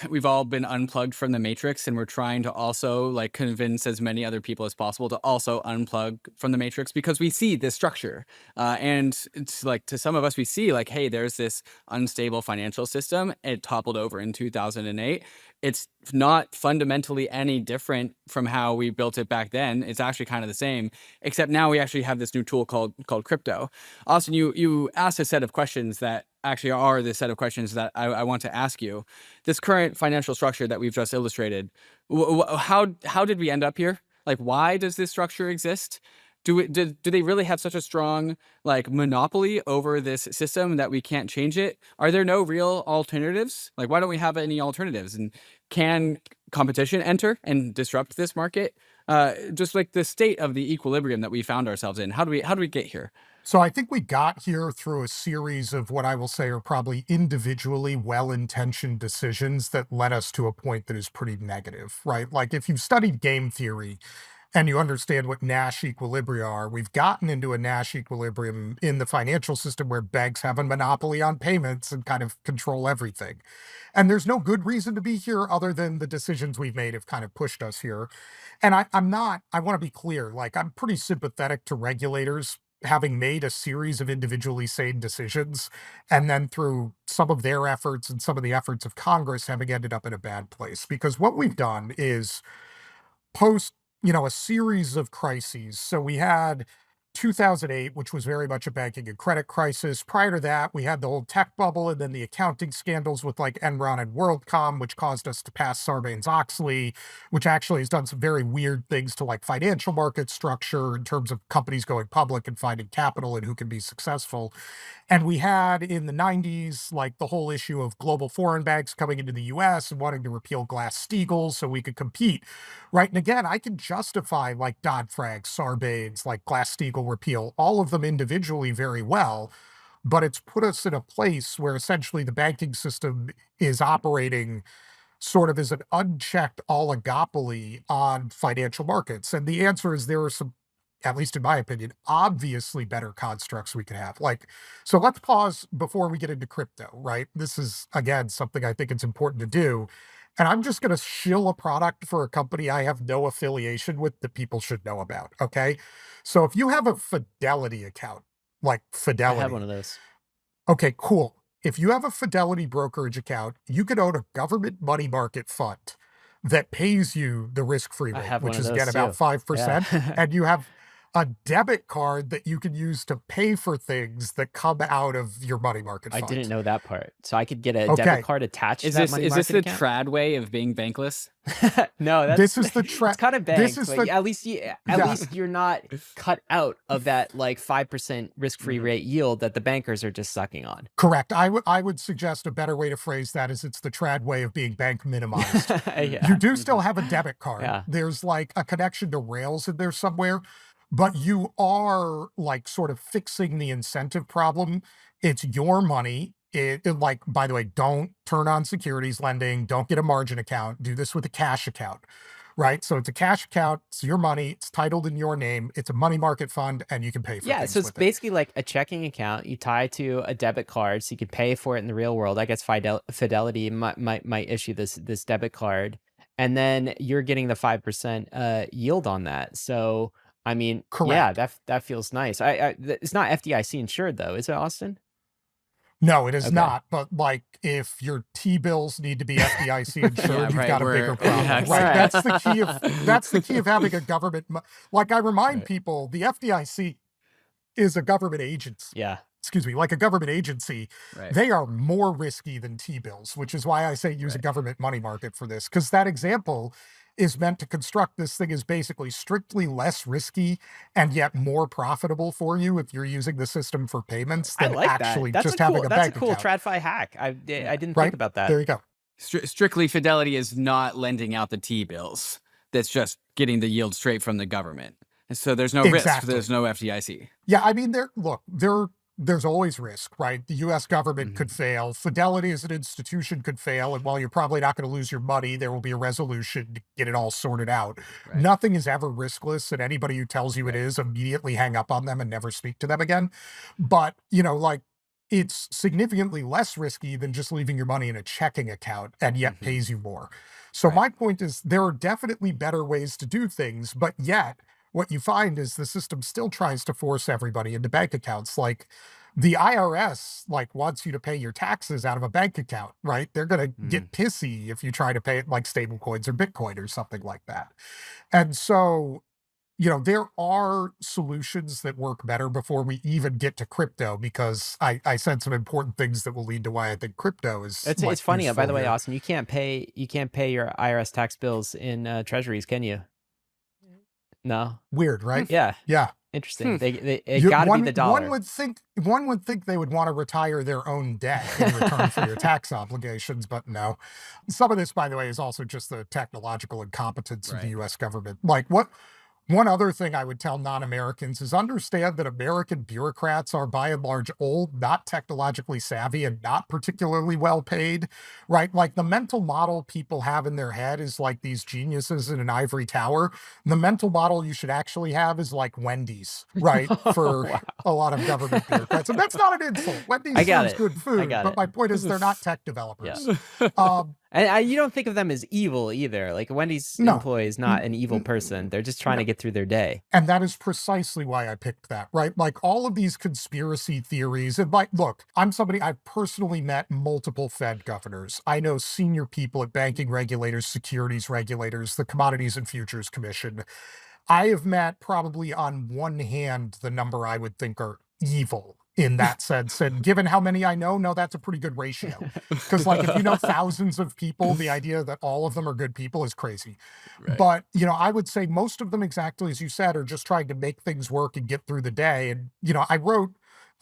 we've all been unplugged from the matrix, and we're trying to also like convince as many other people as possible to also unplug from the matrix because we see this structure. And it's like to some of us, we see like, hey, there's this unstable financial system. It toppled over in 2008. It's not fundamentally any different from how we built it back then. It's actually kind of the same, except now we actually have this new tool called crypto. Austin, you asked a set of questions that actually are the set of questions that I want to ask you. This current financial structure that we've just illustrated, how did we end up here? Like, why does this structure exist? Do they really have such a strong like monopoly over this system that we can't change it? Are there no real alternatives? Like, why don't we have any alternatives? And can competition enter and disrupt this market? Just like the state of the equilibrium that we found ourselves in. How do we get here? So I think we got here through a series of what I will say are probably individually well-intentioned decisions that led us to a point that is pretty negative, right? Like if you've studied game theory and you understand what Nash equilibria are, we've gotten into a Nash equilibrium in the financial system where banks have a monopoly on payments and kind of control everything. And there's no good reason to be here other than the decisions we've made have kind of pushed us here. And I want to be clear, like I'm pretty sympathetic to regulators having made a series of individually sane decisions, and then through some of their efforts and some of the efforts of Congress having ended up in a bad place. Because what we've done is post, a series of crises. So we had 2008, which was very much a banking and credit crisis. Prior to that, we had the whole tech bubble and then the accounting scandals with like Enron and WorldCom, which caused us to pass Sarbanes-Oxley, which actually has done some very weird things to like financial market structure in terms of companies going public and finding capital and who can be successful. And we had in the 90s, like the whole issue of global foreign banks coming into the US and wanting to repeal Glass-Steagall so we could compete, right? And again, I can justify like Dodd-Frank, Sarbanes, like Glass-Steagall repeal, all of them individually very well, but it's put us in a place where essentially the banking system is operating sort of as an unchecked oligopoly on financial markets. And the answer is there are some, at least in my opinion, obviously better constructs we could have. Like, so let's pause before we get into crypto, right? This is, again, something I think it's important to do. And I'm just going to shill a product for a company I have no affiliation with that people should know about, okay? So if you have a Fidelity account, like I Fidelity. have one of those. Okay, cool. If you have a Fidelity brokerage account, you can own a government money market fund that pays you the risk-free I rate, have one which of is those again about too. 5%. Yeah. And you have a debit card that you can use to pay for things that come out of your money market I fund. didn't know that part. So I could get a debit Okay. card attached to Is that this money is this market the account? trad way of being bankless? No, that's This is the it's kind of banked, is but the at least you're not cut out of that like 5% risk-free rate yield that the bankers are just sucking on. correct. I would suggest a better way to phrase that is it's the trad way of being bank minimized. Yeah. You do still have a debit card. Yeah. There's like a connection to Rails in there somewhere, but you are like sort of fixing the incentive problem. It's your money. Like, by the way, don't turn on securities lending. Don't get a margin account. Do this with a cash account, right? So it's a cash account. It's your money. It's titled in your name. It's a money market fund, and you can pay for Yeah, things so it's with it. basically like a checking account you tie to a debit card, so you can pay for it in the real world. I guess Fidelity might issue this debit card, and then you're getting the 5% yield on that. So I mean, yeah, Correct. that feels nice. It's not FDIC insured though, is it, Austin? No, it is Okay. not. But like, if your T-bills need to be FDIC insured, you've right, got a we're- bigger problem, yeah, right? exactly. That's the key of having a government. Like I remind Right. people, the FDIC is a government agency. Yeah. Excuse me, like a government agency. Right. They are more risky than T-bills, which is why I say use a Right. government money market for this, because that example is meant to construct this thing as basically strictly less risky and yet more profitable for you if you're using the system for payments I than like actually that. just having a That's bank a cool account. TradFi hack. I didn't Right? think about that. There you go. Strictly, Fidelity is not lending out the T-bills. That's just getting the yield straight from the government. And so there's no risk. Exactly. There's no FDIC. Yeah, I mean, there's always risk, right? The U.S. government could fail. Fidelity as an institution could fail. And while you're probably not going to lose your money, there will be a resolution to get it all sorted out. Right. Nothing is ever riskless. And anybody who tells you it is, immediately hang up on them and never speak to them again. But, like, it's significantly less risky than just leaving your money in a checking account and yet pays you more. So Right. my point is there are definitely better ways to do things, but yet what you find is the system still tries to force everybody into bank accounts. Like the IRS wants you to pay your taxes out of a bank account, right? They're going to get pissy if you try to pay it like stablecoins or Bitcoin or something like that. And so, there are solutions that work better before we even get to crypto, because I said some important things that will lead to why I think crypto is. It's funny, by the way, here. Austin, you can't pay your IRS tax bills in treasuries, can you? No. Weird, right? Yeah. Yeah. Interesting. It got to be the dollar. One would think they would want to retire their own debt in return for your tax obligations, but no. Some of this, by the way, is also just the technological incompetence of the Right. U.S. government. One other thing I would tell non-Americans is understand that American bureaucrats are by and large old, not technologically savvy, and not particularly well paid, right? Like the mental model people have in their head is like these geniuses in an ivory tower. The mental model you should actually have is like Wendy's, right? For Wow. a lot of government bureaucrats. And that's not an insult. Wendy's I got serves it. good I food, got but it. my point is they're not tech developers. Um, And you don't think of them as evil either. Like Wendy's No. employee is not an evil person. They're just trying to get through their day. And that is precisely why I picked that, right? Like all of these conspiracy theories. And look, I've personally met multiple Fed governors. I know senior people at banking regulators, securities regulators, the Commodities and Futures Commission. I have met probably on one hand the number I would think are evil in that sense. And given how many I know, no, that's a pretty good ratio. Because if you know thousands of people, the idea that all of them are good people is crazy. Right. But, I would say most of them, exactly as you said, are just trying to make things work and get through the day. And, I wrote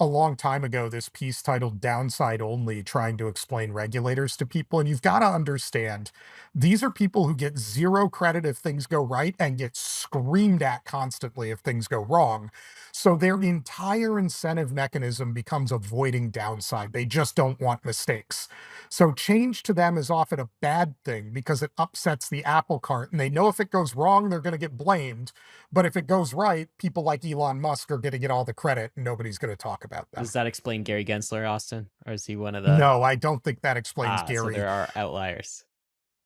a long time ago this piece titled Downside Only, trying to explain regulators to people. And you've got to understand, these are people who get zero credit if things go right and get screamed at constantly if things go wrong. So their entire incentive mechanism becomes avoiding downside. They just don't want mistakes. So change to them is often a bad thing because it upsets the apple cart. And they know if it goes wrong, they're going to get blamed. But if it goes right, people like Elon Musk are going to get all the credit and nobody's going to talk about them. Does that explain Gary Gensler, Austin? Or is he one of the... No, I don't think that explains So Gary. there are outliers.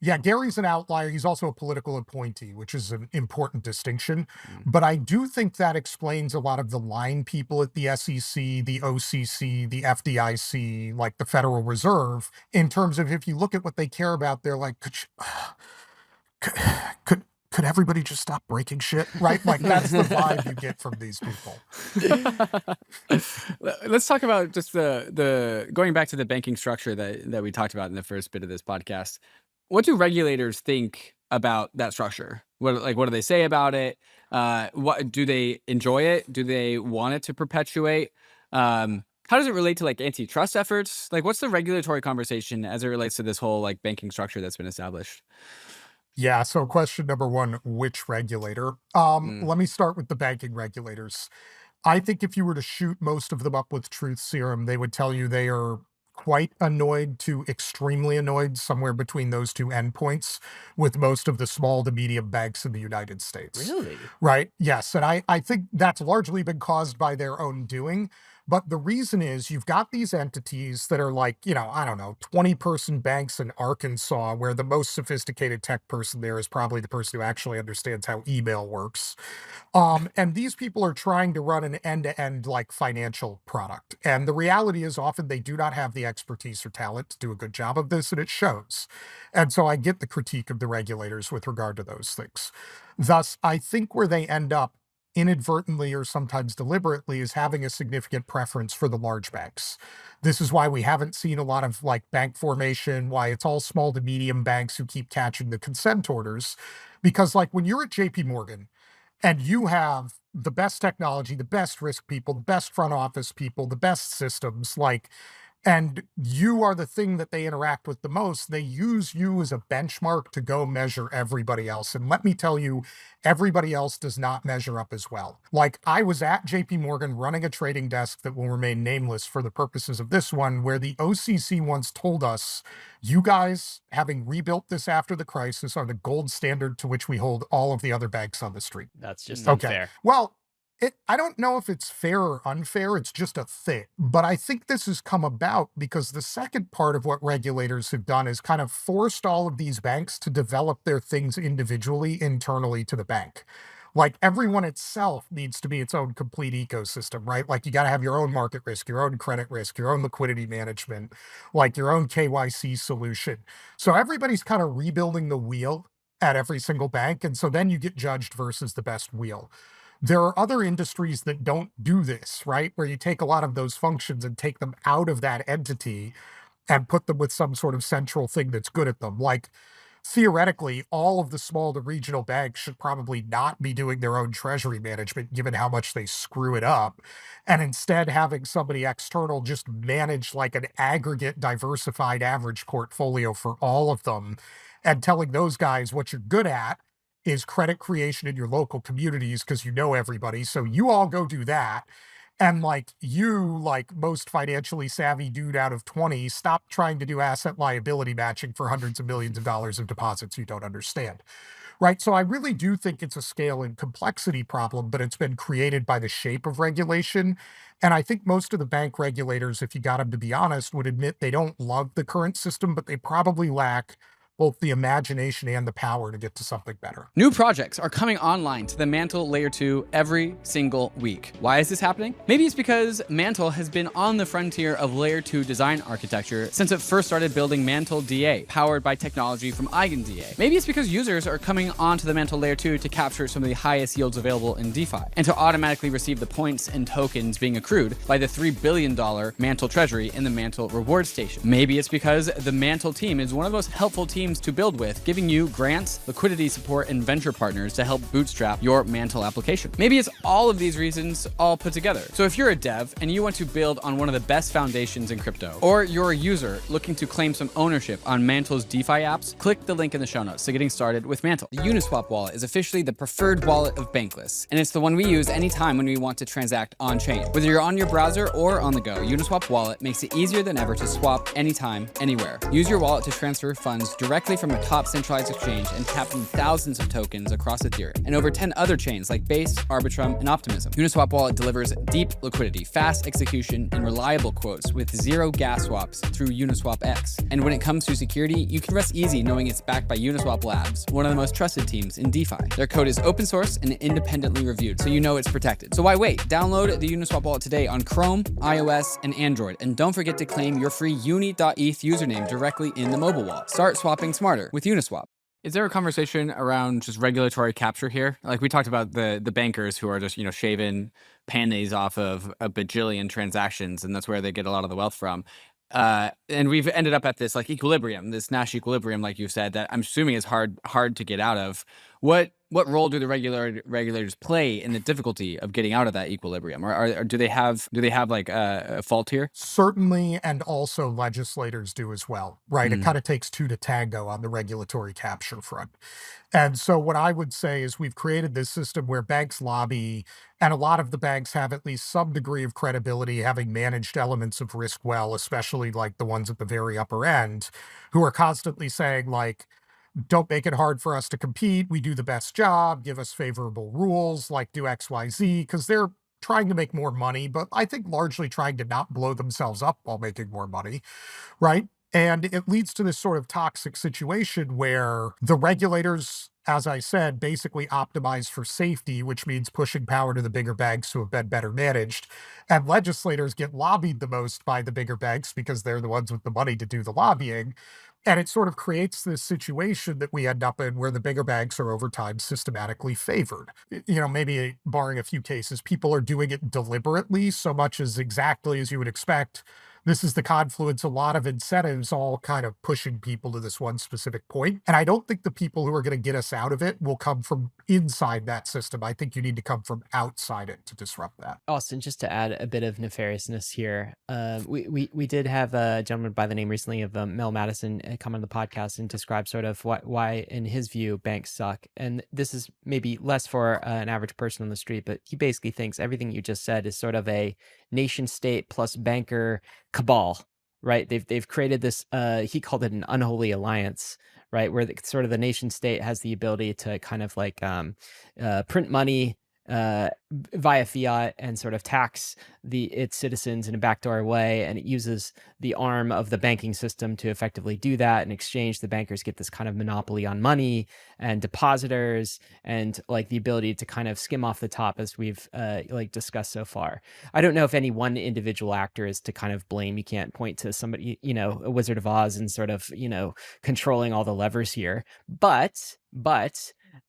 Yeah, Gary's an outlier. He's also a political appointee, which is an important distinction. But I do think that explains a lot of the line people at the SEC, the OCC, the FDIC, like the Federal Reserve, in terms of if you look at what they care about, they're like, could everybody just stop breaking shit? Right? Like that's the vibe you get from these people. Let's talk about just the going back to the banking structure that we talked about in the first bit of this podcast. What do regulators think about that structure? What do they say about it? What do they enjoy it? Do they want it to perpetuate? How does it relate to like antitrust efforts? Like, what's the regulatory conversation as it relates to this whole like banking structure that's been established? Yeah, so question number one, which regulator? Let me start with the banking regulators. I think if you were to shoot most of them up with truth serum, they would tell you they are quite annoyed to extremely annoyed, somewhere between those two endpoints, with most of the small to medium banks in the United States. Really? Right? Yes. And I think that's largely been caused by their own doing. But the reason is you've got these entities that are like, you know, I don't know, 20-person banks in Arkansas, where the most sophisticated tech person there is probably the person who actually understands how email works. And these people are trying to run an end-to-end like financial product. And the reality is often they do not have the expertise or talent to do a good job of this, and it shows. And so I get the critique of the regulators with regard to those things. Thus, I think where they end up inadvertently or sometimes deliberately is having a significant preference for the large banks. This is why we haven't seen a lot of like bank formation, why it's all small to medium banks who keep catching the consent orders. Because like when you're at JP Morgan and you have the best technology, the best risk people, the best front office people, the best systems, like, and you are the thing that they interact with the most, they use you as a benchmark to go measure everybody else. And let me tell you, everybody else does not measure up as well. Like I was at JP Morgan running a trading desk that will remain nameless for the purposes of this one, where the OCC once told us, you guys, having rebuilt this after the crisis, are the gold standard to which we hold all of the other banks on the street. That's just Okay. unfair. Well, I don't know if it's fair or unfair. It's just a thing. But I think this has come about because the second part of what regulators have done is kind of forced all of these banks to develop their things individually, internally to the bank. Like everyone itself needs to be its own complete ecosystem, right? Like you got to have your own market risk, your own credit risk, your own liquidity management, like your own KYC solution. So everybody's kind of rebuilding the wheel at every single bank. And so then you get judged versus the best wheel. There are other industries that don't do this, right? Where you take a lot of those functions and take them out of that entity and put them with some sort of central thing that's good at them. Like theoretically, all of the small to regional banks should probably not be doing their own treasury management, given how much they screw it up, and instead having somebody external just manage like an aggregate diversified average portfolio for all of them, and telling those guys what you're good at is credit creation in your local communities because you know everybody. So you all go do that. And like you, like most financially savvy dude out of 20, stop trying to do asset liability matching for hundreds of millions of dollars of deposits you don't understand. Right. So I really do think it's a scale and complexity problem, but it's been created by the shape of regulation. And I think most of the bank regulators, if you got them to be honest, would admit they don't love the current system, but they probably lack both the imagination and the power to get to something better. New projects are coming online to the MANTLE Layer 2 every single week. Why is this happening? Maybe it's because MANTLE has been on the frontier of Layer 2 design architecture since it first started building MANTLE DA, powered by technology from EigenDA. Maybe it's because users are coming onto the MANTLE Layer 2 to capture some of the highest yields available in DeFi, and to automatically receive the points and tokens being accrued by the $3 billion MANTLE treasury in the MANTLE reward station. Maybe it's because the MANTLE team is one of the most helpful teams to build with, giving you grants, liquidity support, and venture partners to help bootstrap your MANTLE application. Maybe it's all of these reasons all put together. So if you're a dev and you want to build on one of the best foundations in crypto, or you're a user looking to claim some ownership on MANTLE's DeFi apps, click the link in the show notes to getting started with MANTLE. The UNISWAP wallet is officially the preferred wallet of Bankless, and it's the one we use anytime when we want to transact on-chain. Whether you're on your browser or on the go, UNISWAP wallet makes it easier than ever to swap anytime, anywhere. Use your wallet to transfer funds directly from a top centralized exchange and tap in thousands of tokens across Ethereum and over 10 other chains like Base, Arbitrum, and Optimism. Uniswap Wallet delivers deep liquidity, fast execution, and reliable quotes with zero gas swaps through Uniswap X. And when it comes to security, you can rest easy knowing it's backed by Uniswap Labs, one of the most trusted teams in DeFi. Their code is open source and independently reviewed, so you know it's protected. So why wait? Download the Uniswap Wallet today on Chrome, iOS, and Android, and don't forget to claim your free uni.eth username directly in the mobile wallet. Start swapping smarter with Uniswap. Is there a conversation around just regulatory capture here? Like we talked about the bankers who are just, shaving panties off of a bajillion transactions, and that's where they get a lot of the wealth from. And we've ended up at this like equilibrium, this Nash equilibrium, like you said, that I'm assuming is hard to get out of. What role do the regulators play in the difficulty of getting out of that equilibrium, or do they have like a fault here? Certainly, and also legislators do as well, right? It kind of takes two to tango on the regulatory capture front. And so what I would say is we've created this system where banks lobby, and a lot of the banks have at least some degree of credibility, having managed elements of risk well, especially like the ones at the very upper end, who are constantly saying like, don't make it hard for us to compete. We do the best job, give us favorable rules, like do X, Y, Z, because they're trying to make more money, but I think largely trying to not blow themselves up while making more money, right? And it leads to this sort of toxic situation where the regulators, as I said, basically optimize for safety, which means pushing power to the bigger banks who have been better managed. And legislators get lobbied the most by the bigger banks because they're the ones with the money to do the lobbying. And it sort of creates this situation that we end up in where the bigger banks are over time systematically favored. Maybe barring a few cases, people are doing it deliberately so much as exactly as you would expect. This is the confluence, a lot of incentives all kind of pushing people to this one specific point. And I don't think the people who are going to get us out of it will come from inside that system. I think you need to come from outside it to disrupt that. Austin, just to add a bit of nefariousness here, we did have a gentleman by the name recently of Mel Madison come on the podcast and describe sort of why, in his view, banks suck. And this is maybe less for an average person on the street, but he basically thinks everything you just said is sort of a nation state plus banker cabal, right? They've created this, he called it an unholy alliance, right? Where sort of the nation state has the ability to kind of like print money via fiat and sort of tax its citizens in a backdoor way, and it uses the arm of the banking system to effectively do that. In exchange, the bankers get this kind of monopoly on money and depositors, and like the ability to kind of skim off the top, as we've like discussed so far. I don't know if any one individual actor is to kind of blame. You can't point to somebody, a Wizard of Oz and sort of controlling all the levers here, but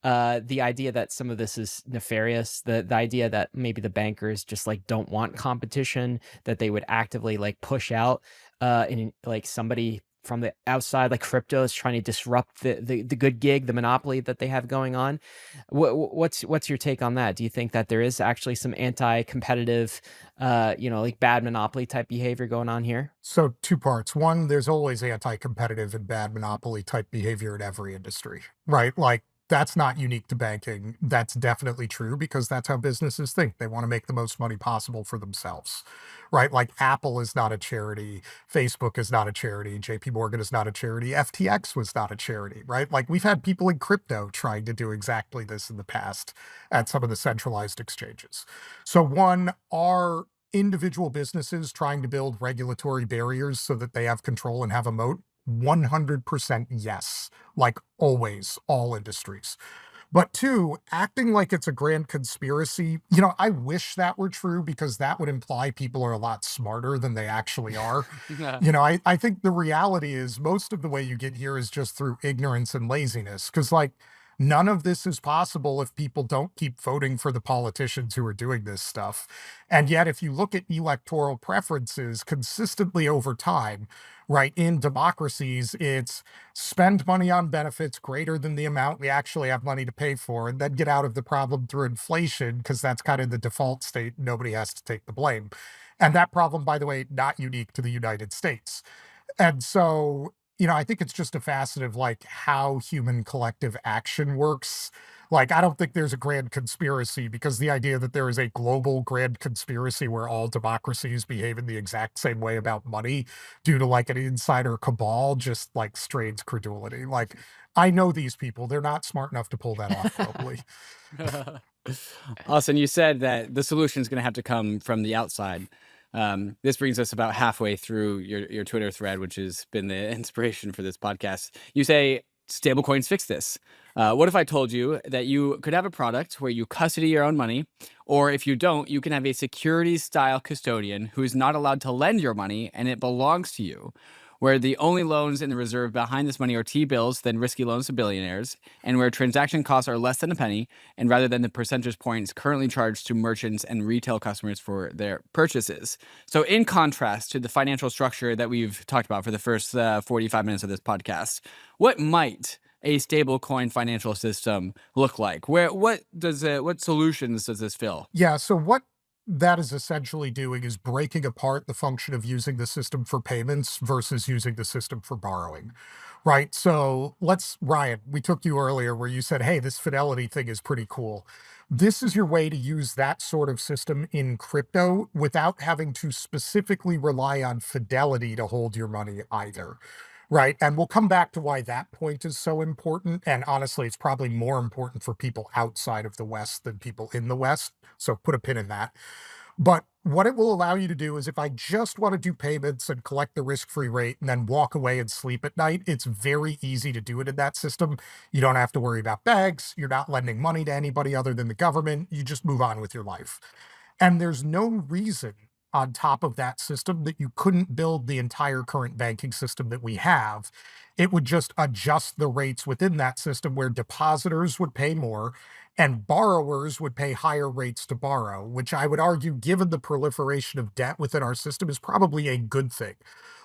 the idea that some of this is nefarious, the idea that maybe the bankers just like don't want competition, that they would actively like push out in like somebody from the outside, like crypto is trying to disrupt the good gig, the monopoly that they have going on. What's your take on that? Do you think that there is actually some anti-competitive, like bad monopoly type behavior going on here? So two parts. One, there's always anti-competitive and bad monopoly type behavior in every industry, right? Like that's not unique to banking. That's definitely true because that's how businesses think. They want to make the most money possible for themselves, right? Like Apple is not a charity. Facebook is not a charity. JP Morgan is not a charity. FTX was not a charity, right? Like we've had people in crypto trying to do exactly this in the past at some of the centralized exchanges. So one, are individual businesses trying to build regulatory barriers so that they have control and have a moat? 100% yes, like always, all industries. But two, acting like it's a grand conspiracy, I wish that were true because that would imply people are a lot smarter than they actually are. Yeah. I think the reality is most of the way you get here is just through ignorance and laziness because, like, none of this is possible if people don't keep voting for the politicians who are doing this stuff. And yet, if you look at electoral preferences consistently over time, right, in democracies, it's spend money on benefits greater than the amount we actually have money to pay for, and then get out of the problem through inflation, because that's kind of the default state. Nobody has to take the blame. And that problem, by the way, not unique to the United States. And so, I think it's just a facet of like how human collective action works. Like, I don't think there's a grand conspiracy because the idea that there is a global grand conspiracy where all democracies behave in the exact same way about money due to like an insider cabal just like strains credulity. Like, I know these people, they're not smart enough to pull that off globally. Austin, you said that the solution is going to have to come from the outside. This brings us about halfway through your Twitter thread, which has been the inspiration for this podcast. You say, stablecoins fix this. What if I told you that you could have a product where you custody your own money, or if you don't, you can have a securities style custodian who is not allowed to lend your money and it belongs to you? where the only loans in the reserve behind this money are T-bills, then risky loans to billionaires, and where transaction costs are less than a penny, and rather than the percentage points currently charged to merchants and retail customers for their purchases. So in contrast to the financial structure that we've talked about for the first 45 minutes of this podcast, what might a stablecoin financial system look like? What solutions does this fill? Yeah, so what that is essentially doing is breaking apart the function of using the system for payments versus using the system for borrowing, right? So Ryan, we took you earlier where you said, hey, this fidelity thing is pretty cool. This is your way to use that sort of system in crypto without having to specifically rely on fidelity to hold your money either. Right. And we'll come back to why that point is so important. And honestly, it's probably more important for people outside of the West than people in the West. So put a pin in that. But what it will allow you to do is if I just want to do payments and collect the risk-free rate and then walk away and sleep at night, it's very easy to do it in that system. You don't have to worry about bags. You're not lending money to anybody other than the government. You just move on with your life. And there's no reason on top of that system that you couldn't build the entire current banking system that we have. It would just adjust the rates within that system where depositors would pay more and borrowers would pay higher rates to borrow, which I would argue, given the proliferation of debt within our system, is probably a good thing.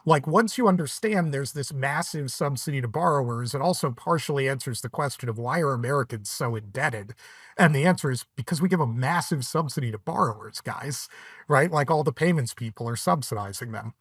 Like, once you understand there's this massive subsidy to borrowers, it also partially answers the question of why are Americans so indebted? And the answer is because we give a massive subsidy to borrowers, guys, right? Like all the payments people are subsidizing them.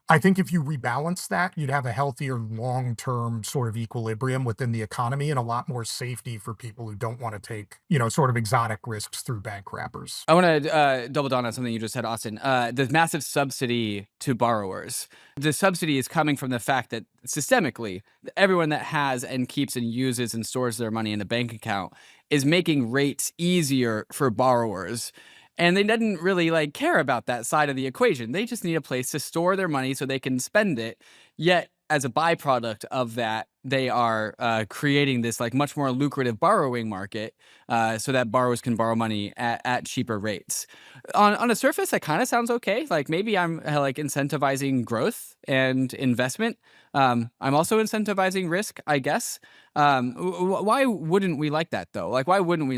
I think if you rebalance that, you'd have a healthier long-term sort of equilibrium within the economy and a lot more safety for people who don't want to take, sort of exotic risks through bank wrappers. I want to double down on something you just said, Austin. The massive subsidy to borrowers. The subsidy is coming from the fact that systemically, everyone that has and keeps and uses and stores their money in a bank account is making rates easier for borrowers. And they didn't really care about that side of the equation. They just need a place to store their money so they can spend it. Yet, as a byproduct of that, they are creating this much more lucrative borrowing market so that borrowers can borrow money at cheaper rates. On a surface, that kind of sounds okay. Maybe I'm incentivizing growth and investment. I'm also incentivizing risk, I guess. Why wouldn't we like that though? Why wouldn't we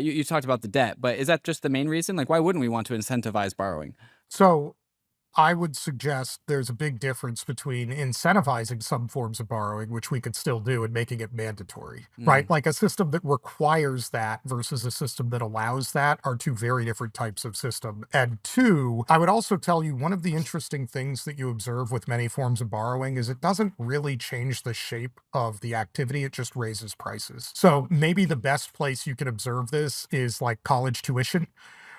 you talked about the debt, but is that just the main reason? Why wouldn't we want to incentivize borrowing? So I would suggest there's a big difference between incentivizing some forms of borrowing, which we could still do, and making it mandatory, right? Like a system that requires that versus a system that allows that are two very different types of system. And two, I would also tell you one of the interesting things that you observe with many forms of borrowing is it doesn't really change the shape of the activity. It just raises prices. So maybe the best place you can observe this is like college tuition.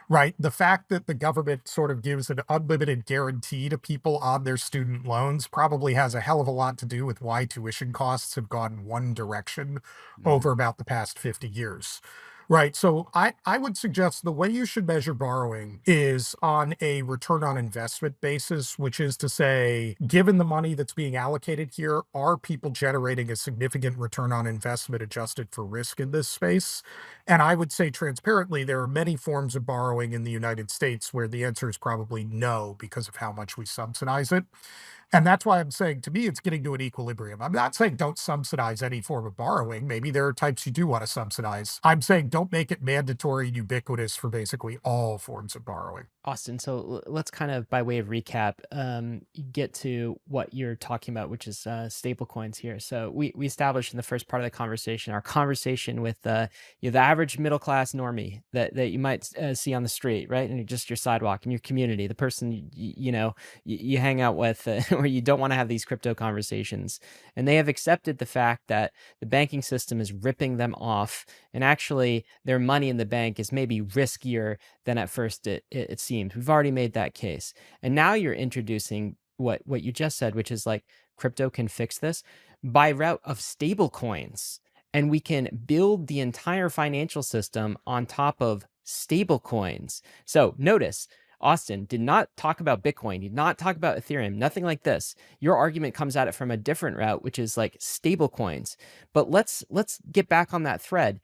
Right. The fact that the government sort of gives an unlimited guarantee to people on their student loans probably has a hell of a lot to do with why tuition costs have gone one direction over about the past 50 years. Right. So I would suggest the way you should measure borrowing is on a return on investment basis, which is to say, given the money that's being allocated here, are people generating a significant return on investment adjusted for risk in this space? And I would say transparently, there are many forms of borrowing in the United States where the answer is probably no because of how much we subsidize it. And that's why I'm saying, to me, it's getting to an equilibrium. I'm not saying don't subsidize any form of borrowing. Maybe there are types you do want to subsidize. I'm saying don't make it mandatory and ubiquitous for basically all forms of borrowing. Austin, so let's kind of, by way of recap, get to what you're talking about, which is stablecoins here. So we established in the first part of the conversation, our conversation with the average middle class normie that you might see on the street, right? And just your sidewalk in your community, the person you hang out with, where you don't want to have these crypto conversations, and they have accepted the fact that the banking system is ripping them off, and actually their money in the bank is maybe riskier than at first it seemed. We've already made that case. And now you're introducing what you just said, which is crypto can fix this by route of stable coins. And we can build the entire financial system on top of stable coins. So notice, Austin did not talk about Bitcoin, did not talk about Ethereum, nothing like this. Your argument comes at it from a different route, which is stable coins. But let's get back on that thread.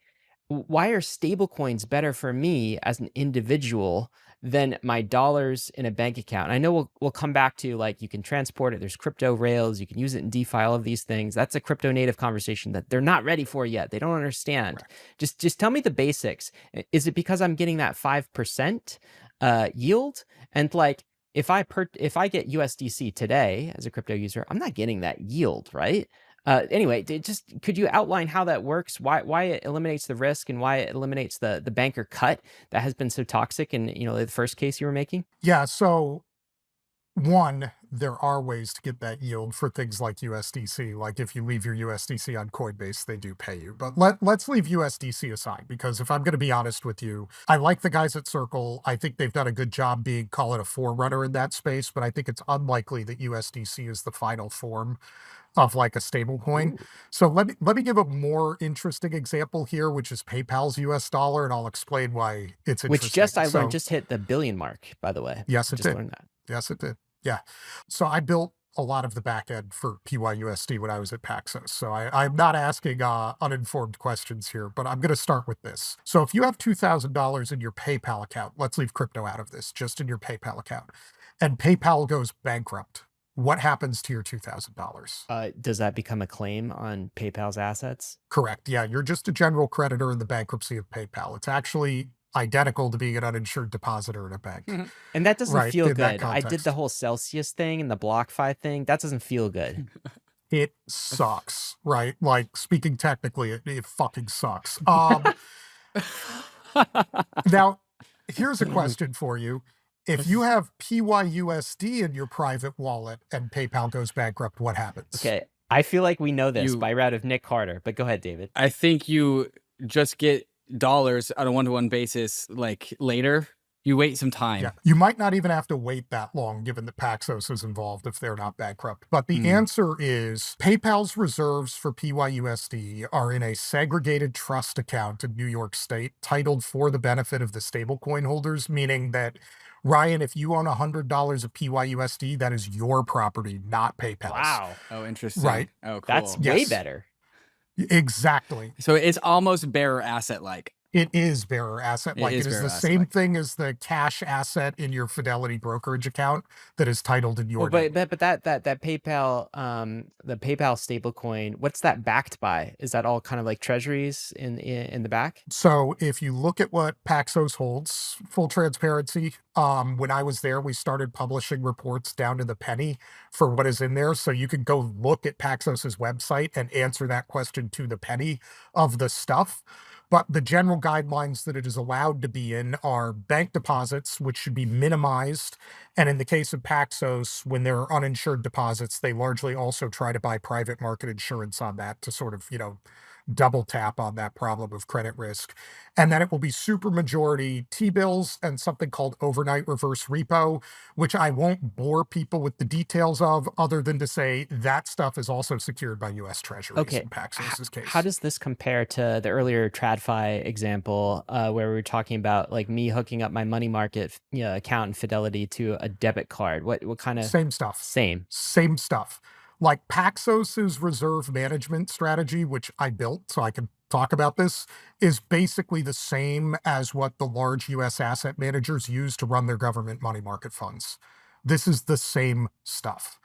Why are stable coins better for me as an individual than my dollars in a bank account. And I know we'll come back to, like, you can transport it. There's crypto rails. You can use it in DeFi, all of these things. That's a crypto native conversation that they're not ready for yet. They don't understand. Right. Just tell me the basics. Is it because I'm getting that 5% yield? And like, if I get USDC today as a crypto user, I'm not getting that yield, right? Anyway, could you outline how that works? Why it eliminates the risk and why it eliminates the banker cut that has been so toxic in, you know, the first case you were making? Yeah. So one, there are ways to get that yield for things like USDC. Like if you leave your USDC on Coinbase, they do pay you. But let's leave USDC aside, because if I'm going to be honest with you, I like the guys at Circle. I think they've done a good job being, call it a forerunner in that space, but I think it's unlikely that USDC is the final form of like a stable coin. Ooh. So let me give a more interesting example here, which is PayPal's US dollar, and I'll explain why it's interesting. Which I learned just hit the billion mark, by the way. Yes, it just did. learned that. Yes, it did. Yeah. So I built a lot of the back end for PYUSD when I was at Paxos. So I'm not asking uninformed questions here, but I'm going to start with this. So if you have $2,000 in your PayPal account, let's leave crypto out of this, just in your PayPal account, and PayPal goes bankrupt, what happens to your $2,000? Does that become a claim on PayPal's assets? Correct. Yeah, you're just a general creditor in the bankruptcy of PayPal. It's actually identical to being an uninsured depositor in a bank. And that doesn't feel in that good. I did context. the whole Celsius thing and the BlockFi thing. That doesn't feel good. It sucks, right? Like, speaking technically, it fucking sucks. Now, here's a question for you. If you have PYUSD in your private wallet and PayPal goes bankrupt, what happens? Okay, I feel like we know this by route of Nick Carter, but go ahead, David. I think you just get dollars on a one-to-one basis, like later. You wait some time. Yeah, you might not even have to wait that long, given that Paxos is involved if they're not bankrupt. But the answer is PayPal's reserves for PYUSD are in a segregated trust account in New York State, titled for the benefit of the stablecoin holders, meaning that, Ryan, if you own $100 of PYUSD, that is your property, not PayPal's. Wow. Oh, interesting. Right. Oh, cool. That's way Yes. better. Exactly. So it's almost bearer asset-like. It is bearer asset. Like, is it is bearer the asset same like. thing as the cash asset in your Fidelity brokerage account that is titled in your name. But that PayPal, the PayPal stablecoin, what's that backed by? Is that all kind of like treasuries in the back? So if you look at what Paxos holds, full transparency, when I was there, we started publishing reports down to the penny for what is in there. So you can go look at Paxos's website and answer that question to the penny of the stuff. But the general guidelines that it is allowed to be in are bank deposits, which should be minimized. And in the case of Paxos, when there are uninsured deposits, they largely also try to buy private market insurance on that to sort of, you know, double tap on that problem of credit risk. And then it will be super majority T-bills and something called overnight reverse repo, which I won't bore people with the details of, other than to say that stuff is also secured by U.S. Treasuries in Paxos's case. How does this compare to the earlier TradFi example, where we were talking about like me hooking up my money market account in Fidelity to a debit card? What kind of Same stuff. Same stuff. Like Paxos's reserve management strategy, which I built so I can talk about this, is basically the same as what the large US asset managers use to run their government money market funds. This is the same stuff,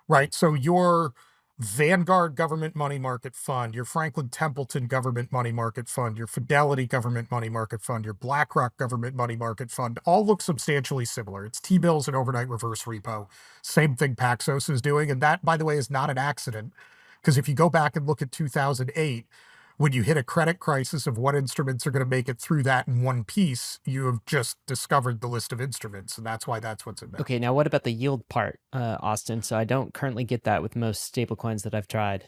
right? So your Vanguard government money market fund, your Franklin Templeton government money market fund, your Fidelity government money market fund, your BlackRock government money market fund, all look substantially similar. It's T-bills and overnight reverse repo. Same thing Paxos is doing. And that, by the way, is not an accident, because if you go back and look at 2008, when you hit a credit crisis of what instruments are going to make it through that in one piece, you have just discovered the list of instruments. And that's why that's what's in there. Okay, now what about the yield part, Austin? So I don't currently get that with most stablecoins that I've tried.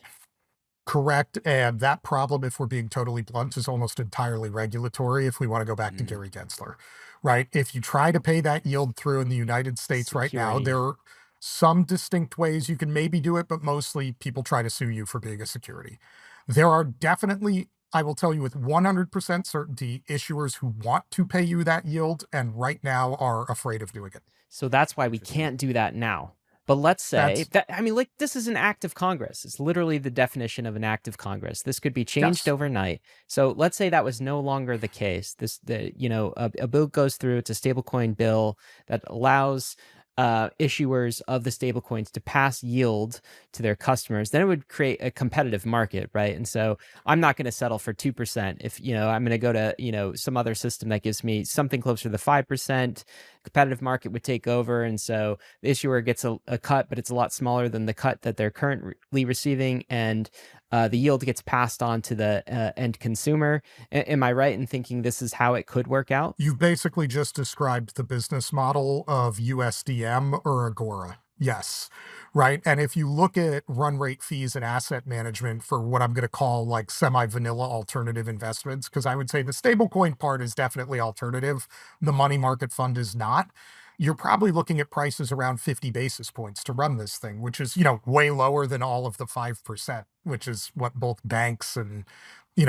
Correct. And that problem, if we're being totally blunt, is almost entirely regulatory if we want to go back to Gary Gensler, right? If you try to pay that yield through in the United States right now, there are some distinct ways you can maybe do it, but mostly people try to sue you for being a security. There are definitely, I will tell you with 100% certainty, issuers who want to pay you that yield and right now are afraid of doing it. So that's why we can't do that now. But let's say That's that, I mean, like, this is an act of Congress. It's literally the definition of an act of Congress. This could be changed yes. overnight. So let's say that was no longer the case. A bill goes through. It's a stablecoin bill that allows issuers of the stablecoins to pass yield to their customers. Then it would create a competitive market, right? And so I'm not going to settle for 2%. If, I'm going to go to, some other system that gives me something closer to the 5%, competitive market would take over. And so the issuer gets a cut, but it's a lot smaller than the cut that they're currently receiving. And the yield gets passed on to the end consumer. Am I right in thinking this is how it could work out? You've basically just described the business model of USDM or Agora. Yes. Right. And if you look at run rate fees and asset management for what I'm going to call like semi-vanilla alternative investments, because I would say the stablecoin part is definitely alternative. The money market fund is not. You're probably looking at prices around 50 basis points to run this thing, which is, way lower than all of the 5%, which is what both banks and,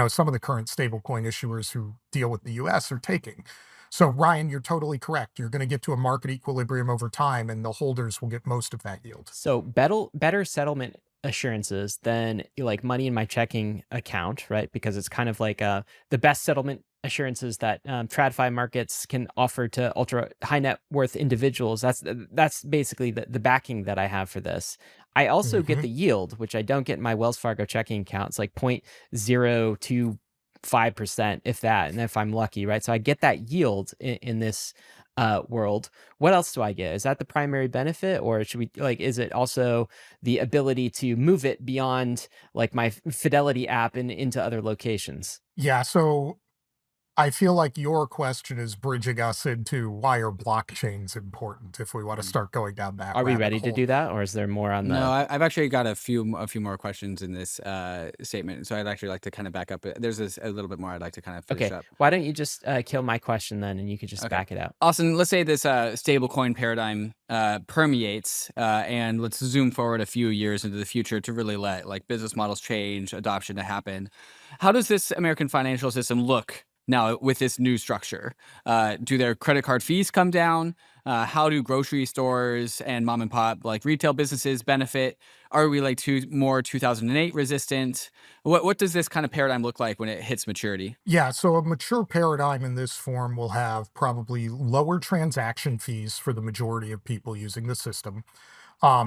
some of the current stablecoin issuers who deal with the US are taking. So Ryan, you're totally correct. You're going to get to a market equilibrium over time and the holders will get most of that yield. So better settlement assurances than like money in my checking account, right? Because it's kind of like the best settlement assurances that TradFi markets can offer to ultra high net worth individuals. That's basically the backing that I have for this. I also get Mhm. the yield, which I don't get in my Wells Fargo checking account. It's like 0.025%, if that, and if I'm lucky, right? So I get that yield in this world. What else do I get? Is that the primary benefit, or should we is it also the ability to move it beyond like my Fidelity app and into other locations? Yeah. So I feel like your question is bridging us into why are blockchains important if we want to start going down that Are we rabbit ready to hole. do that, or is there more on No, the? I've actually got a few more questions in this statement, so I'd actually like to kind of back up. There's a little bit more I'd like to kind of finish Okay, up. why don't you just kill my question then, and you could just Okay. back it out. Austin, let's say this stablecoin paradigm permeates, and let's zoom forward a few years into the future to really let like business models change, adoption to happen. How does this American financial system look now with this new structure? Do their credit card fees come down? How do grocery stores and mom and pop like retail businesses benefit? Are we like more 2008 resistant? What does this kind of paradigm look like when it hits maturity? Yeah, so a mature paradigm in this form will have probably lower transaction fees for the majority of people using the system.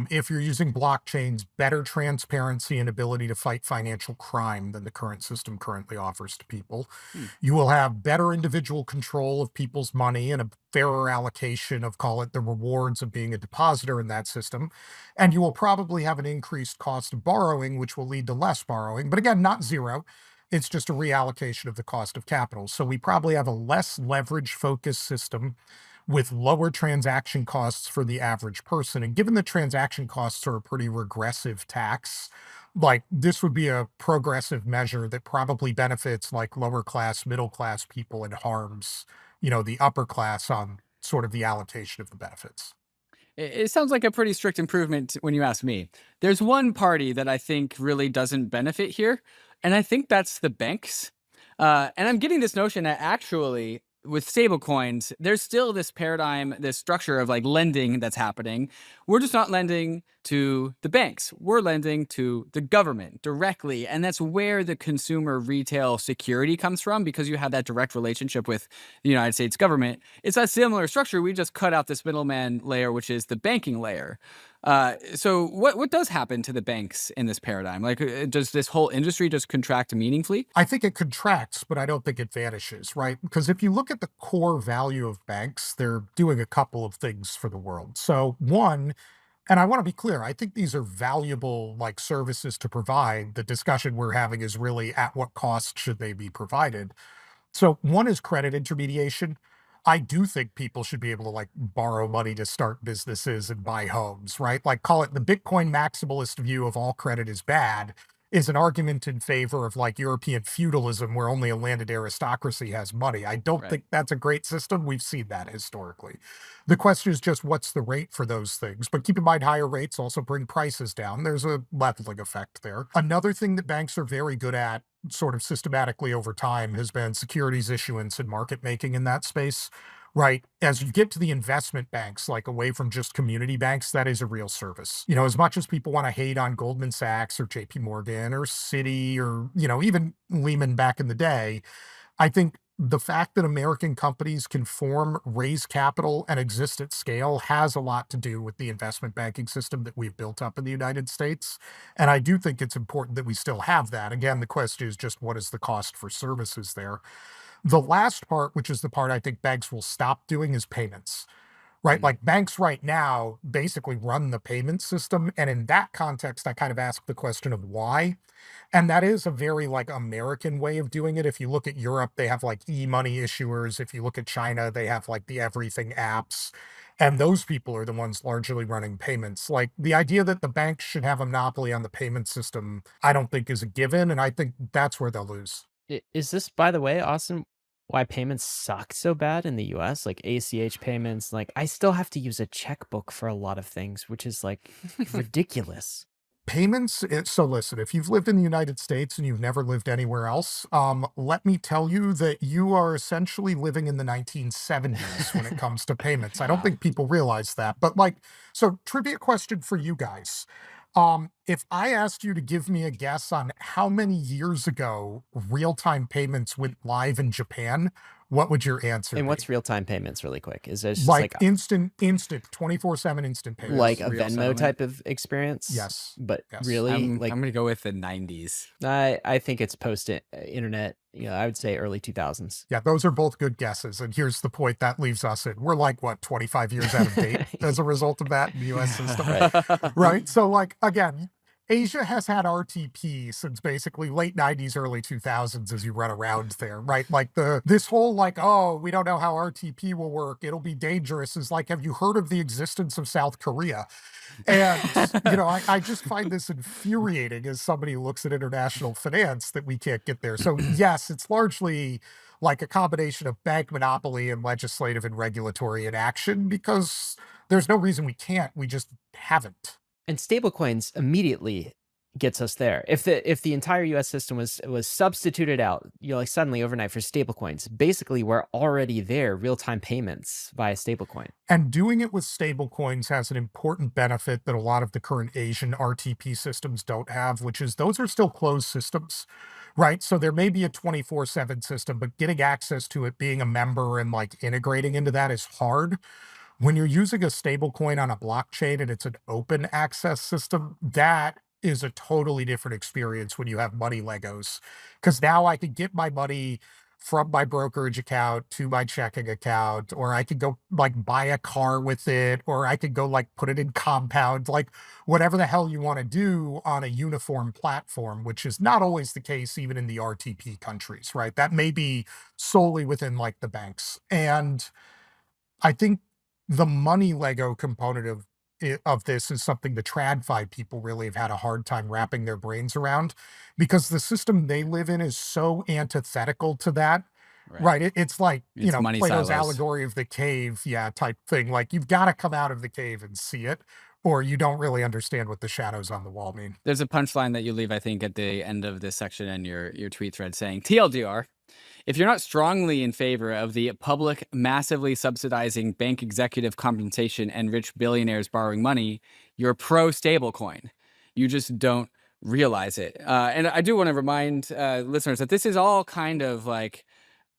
If you're using blockchains, better transparency and ability to fight financial crime than the current system currently offers to people. Hmm. You will have better individual control of people's money and a fairer allocation of, call it, the rewards of being a depositor in that system. And you will probably have an increased cost of borrowing, which will lead to less borrowing. But again, not zero. It's just a reallocation of the cost of capital. So we probably have a less leverage focused system with lower transaction costs for the average person. And given the transaction costs are a pretty regressive tax, like this would be a progressive measure that probably benefits like lower class, middle class people and harms, the upper class on sort of the allocation of the benefits. It sounds like a pretty strict improvement when you ask me. There's one party that I think really doesn't benefit here, and I think that's the banks. And I'm getting this notion that actually with stablecoins, there's still this paradigm, this structure of like lending that's happening. We're just not lending to the banks. We're lending to the government directly. And that's where the consumer retail security comes from, because you have that direct relationship with the United States government. It's a similar structure. We just cut out this middleman layer, which is the banking layer. So what does happen to the banks in this paradigm? Like, does this whole industry just contract meaningfully? I think it contracts, but I don't think it vanishes, right? Because if you look at the core value of banks, they're doing a couple of things for the world. So, one, and I want to be clear, I think these are valuable like services to provide. The discussion we're having is really at what cost should they be provided. So one is credit intermediation. I do think people should be able to like borrow money to start businesses and buy homes, right? Like call it the Bitcoin maximalist view of all credit is bad is an argument in favor of like European feudalism where only a landed aristocracy has money. I don't Right. think that's a great system. We've seen that historically. The question is just what's the rate for those things? But keep in mind, higher rates also bring prices down. There's a leveling effect there. Another thing that banks are very good at sort of systematically over time has been securities issuance and market making in that space, right? As you get to the investment banks, like away from just community banks, that is a real service. You know, as much as people want to hate on Goldman Sachs or JP Morgan or Citi or, you know, even Lehman back in the day, I think the fact that American companies can form, raise capital, and exist at scale has a lot to do with the investment banking system that we've built up in the United States. And I do think it's important that we still have that. Again, the question is just what is the cost for services there? The last part, which is the part I think banks will stop doing, is payments, right? Mm. Like banks right now basically run the payment system. And in that context, I kind of ask the question of why. And that is a very like American way of doing it. If you look at Europe, they have like e-money issuers. If you look at China, they have like the everything apps. And those people are the ones largely running payments. Like the idea that the banks should have a monopoly on the payment system, I don't think is a given. And I think that's where they'll lose. Is this, by the way, Austin, why payments suck so bad in the US? Like ACH payments, like I still have to use a checkbook for a lot of things, which is like ridiculous. Payments, so listen, if you've lived in the United States and you've never lived anywhere else, let me tell you that you are essentially living in the 1970s when it comes to payments. I don't think people realize that, but like, so trivia question for you guys. If I asked you to give me a guess on how many years ago real-time payments went live in Japan, what would your answer And be? what's real-time payments really quick? Is this just Like like instant, 24/7 instant payments. like a real Venmo settlement? type of experience? Yes. But Yes. really, I'm like gonna go with the 90s. I think it's post internet. You know, I would say early 2000s. Yeah, those are both good guesses. And here's the point that leaves us in. We're like, what, 25 years out of date as a result of that in the US system? Right. Right? So, like, again, Asia has had RTP since basically late 90s, early 2000s as you run around there, right? Like this whole like, oh, we don't know how RTP will work. It'll be dangerous is like, have you heard of the existence of South Korea? And, you know, I just find this infuriating as somebody who looks at international finance that we can't get there. So yes, it's largely like a combination of bank monopoly and legislative and regulatory inaction because there's no reason we can't. We just haven't. And stablecoins immediately gets us there. If the entire US system was substituted out, you know, like suddenly overnight for stablecoins, basically we're already there, real-time payments via stablecoin. And doing it with stablecoins has an important benefit that a lot of the current Asian RTP systems don't have, which is those are still closed systems, right? So there may be a 24/7 system, but getting access to it, being a member and like integrating into that is hard. When you're using a stablecoin on a blockchain and it's an open access system, that is a totally different experience when you have money Legos. Because now I could get my money from my brokerage account to my checking account, or I could go like buy a car with it, or I could go like put it in compound, like whatever the hell you want to do on a uniform platform, which is not always the case even in the RTP countries, right? That may be solely within like the banks. And I think the money Lego component of this is something the TradFi people really have had a hard time wrapping their brains around because the system they live in is so antithetical to that. Right. It's like, you It's know, money Plato's silos. allegory of the cave, yeah, type thing. Like you've got to come out of the cave and see it, or you don't really understand what the shadows on the wall mean. There's a punchline that you leave, I think, at the end of this section in your tweet thread saying, TLDR, if you're not strongly in favor of the public massively subsidizing bank executive compensation and rich billionaires borrowing money, you're pro stablecoin. You just don't realize it. And I do want to remind listeners that this is all kind of like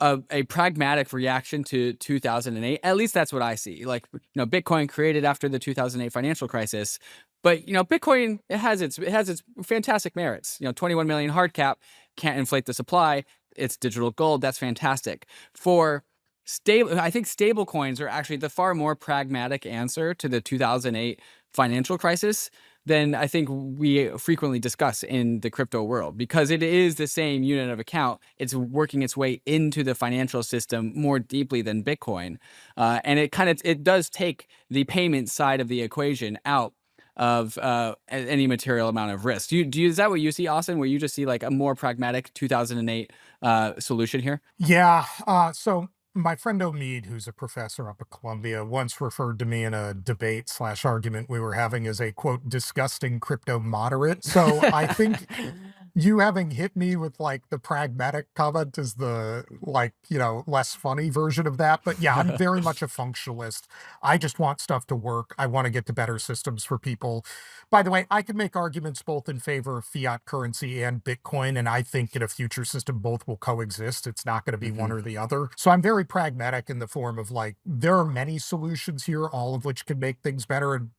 a pragmatic reaction to 2008. At least that's what I see. Like, you know, Bitcoin created after the 2008 financial crisis. But, you know, Bitcoin, it has its fantastic merits. You know, 21 million hard cap, can't inflate the supply. It's digital gold. That's fantastic. I think stable coins are actually the far more pragmatic answer to the 2008 financial crisis than I think we frequently discuss in the crypto world, because it is the same unit of account. It's working its way into the financial system more deeply than Bitcoin. And it does take the payment side of the equation out of any material amount of risk. Is that what you see, Austin, where you just see like a more pragmatic 2008 solution here? Yeah. So my friend Omid, who's a professor up at Columbia, once referred to me in a debate/argument we were having as a quote disgusting crypto moderate. So I think You having hit me with like the pragmatic comment is the like, less funny version of that. But yeah, I'm very much a functionalist. I just want stuff to work. I want to get to better systems for people. By the way, I can make arguments both in favor of fiat currency and Bitcoin. And I think in a future system, both will coexist. It's not going to be one or the other. So I'm very pragmatic in the form of like, there are many solutions here, all of which can make things better. And,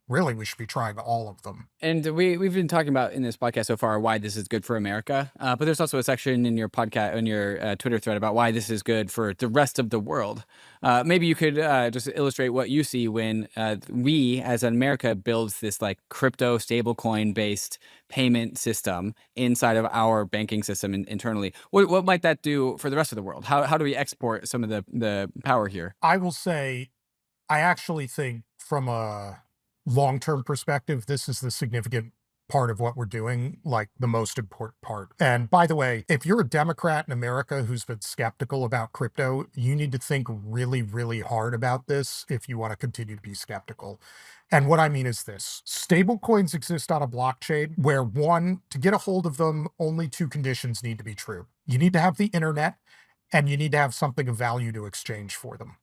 really, we should be trying all of them. And we've been talking about in this podcast so far why this is good for America, but there's also a section in your podcast, on your Twitter thread about why this is good for the rest of the world. Maybe you could just illustrate what you see when we, as America, builds this like crypto stablecoin based payment system inside of our banking system internally. What might that do for the rest of the world? How do we export some of the power here? I will say, I actually think from a long-term perspective, this is the significant part of what we're doing, like the most important part. And by the way, if you're a Democrat in America who's been skeptical about crypto, you need to think really, really hard about this if you want to continue to be skeptical. And what I mean is this: stablecoins exist on a blockchain where, one, to get a hold of them, only two conditions need to be true. You need to have the internet, and you need to have something of value to exchange for them.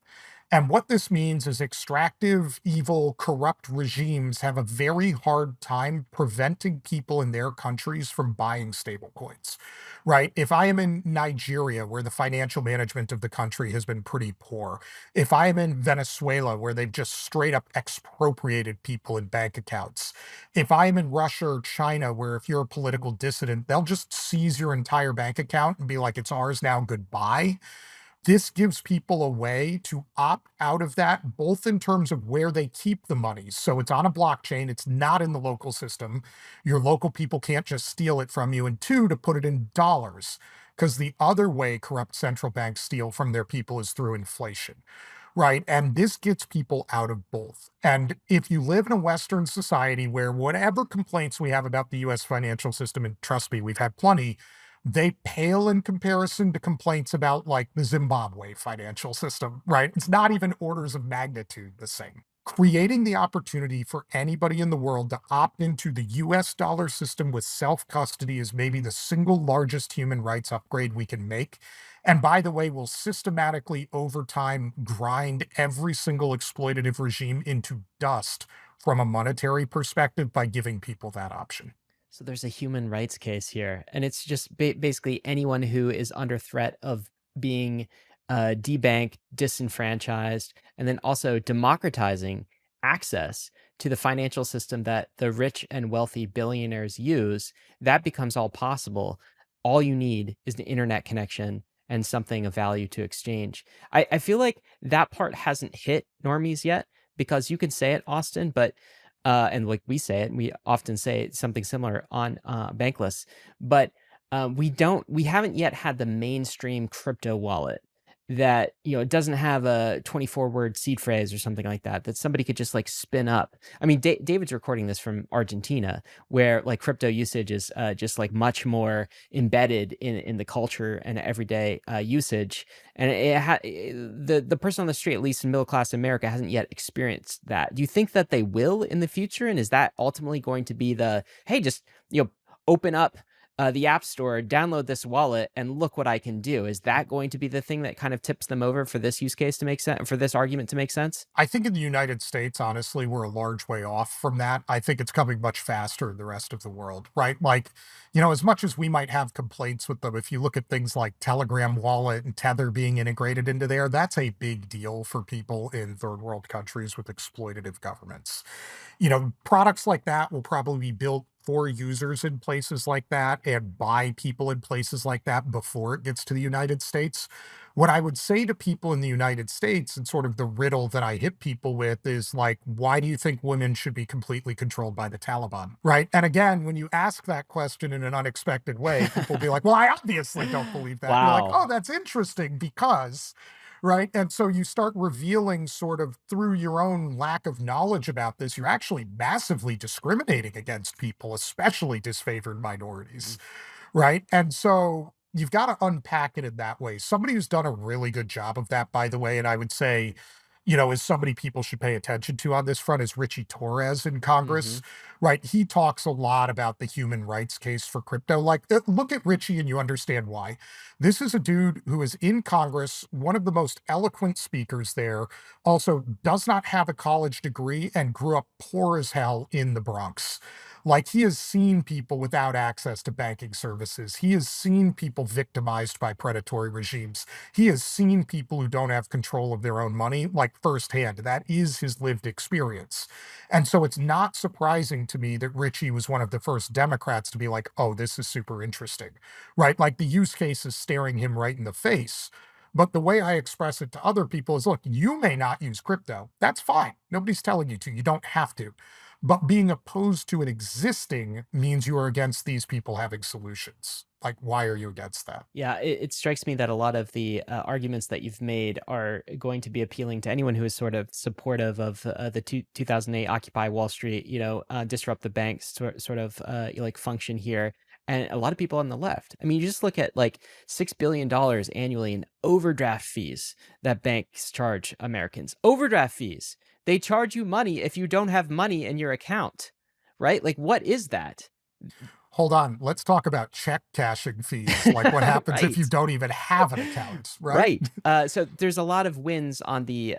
And what this means is extractive, evil, corrupt regimes have a very hard time preventing people in their countries from buying stablecoins, right? If I am in Nigeria, where the financial management of the country has been pretty poor, if I am in Venezuela, where they've just straight up expropriated people in bank accounts, if I am in Russia or China, where if you're a political dissident, they'll just seize your entire bank account and be like, it's ours now, goodbye. This gives people a way to opt out of that, both in terms of where they keep the money. So it's on a blockchain, it's not in the local system. Your local people can't just steal it from you. And two, to put it in dollars, because the other way corrupt central banks steal from their people is through inflation, right? And this gets people out of both. And if you live in a Western society where whatever complaints we have about the US financial system, and trust me, we've had plenty, they pale in comparison to complaints about like the Zimbabwe financial system, right? It's not even orders of magnitude the same. Creating the opportunity for anybody in the world to opt into the US dollar system with self-custody is maybe the single largest human rights upgrade we can make. And by the way, will systematically over time grind every single exploitative regime into dust from a monetary perspective by giving people that option. So there's a human rights case here, and it's just basically anyone who is under threat of being debanked, disenfranchised, and then also democratizing access to the financial system that the rich and wealthy billionaires use. That becomes all possible. All you need is the internet connection and something of value to exchange. I feel like that part hasn't hit normies yet because you can say it, Austin, but and like we say it, we often say something similar on Bankless, but we haven't yet had the mainstream crypto wallet that, it doesn't have a 24-word seed phrase or something like that, that somebody could just like spin up. I mean, David's recording this from Argentina, where like crypto usage is just like much more embedded in the culture and everyday usage. And the person on the street, at least in middle class America, hasn't yet experienced that. Do you think that they will in the future? And is that ultimately going to be the, hey, just, open up the App Store, download this wallet, and look what I can do? Is that going to be the thing that kind of tips them over for this use case to make sense, for this argument to make sense? I think in the United States, honestly, we're a large way off from that. I think it's coming much faster in the rest of the world, right? Like, as much as we might have complaints with them, if you look at things like Telegram wallet and Tether being integrated into there, that's a big deal for people in third world countries with exploitative governments. Products like that will probably be built for users in places like that and by people in places like that before it gets to the United States. What I would say to people in the United States, and sort of the riddle that I hit people with, is like, why do you think women should be completely controlled by the Taliban? Right. And again, when you ask that question in an unexpected way, people will be like, well, I obviously don't believe that. You're like, Wow. oh, that's interesting because. Right. And so you start revealing, sort of through your own lack of knowledge about this, you're actually massively discriminating against people, especially disfavored minorities. Right. And so you've got to unpack it in that way. Somebody who's done a really good job of that, by the way, and I would say, is somebody people should pay attention to on this front is Richie Torres in Congress, Mhm. right? He talks a lot about the human rights case for crypto. Like, look at Richie and you understand why. This is a dude who is in Congress, one of the most eloquent speakers there, also does not have a college degree and grew up poor as hell in the Bronx. Like, he has seen people without access to banking services. He has seen people victimized by predatory regimes. He has seen people who don't have control of their own money, like firsthand. That is his lived experience. And so it's not surprising to me that Richie was one of the first Democrats to be like, oh, this is super interesting, right? Like the use case is staring him right in the face. But the way I express it to other people is, look, you may not use crypto. That's fine. Nobody's telling you to. You don't have to. But being opposed to it existing means you are against these people having solutions. Like, why are you against that? Yeah, it strikes me that a lot of the arguments that you've made are going to be appealing to anyone who is sort of supportive of the 2008 Occupy Wall Street, disrupt the banks sort of like function here. And a lot of people on the left. I mean, you just look at like $6 billion annually in overdraft fees that banks charge Americans. Overdraft fees. They charge you money if you don't have money in your account, right? Like, what is that? Hold on, let's talk about check cashing fees. Like, what happens if you Right. don't even have an account, right? Right. So there's a lot of wins on the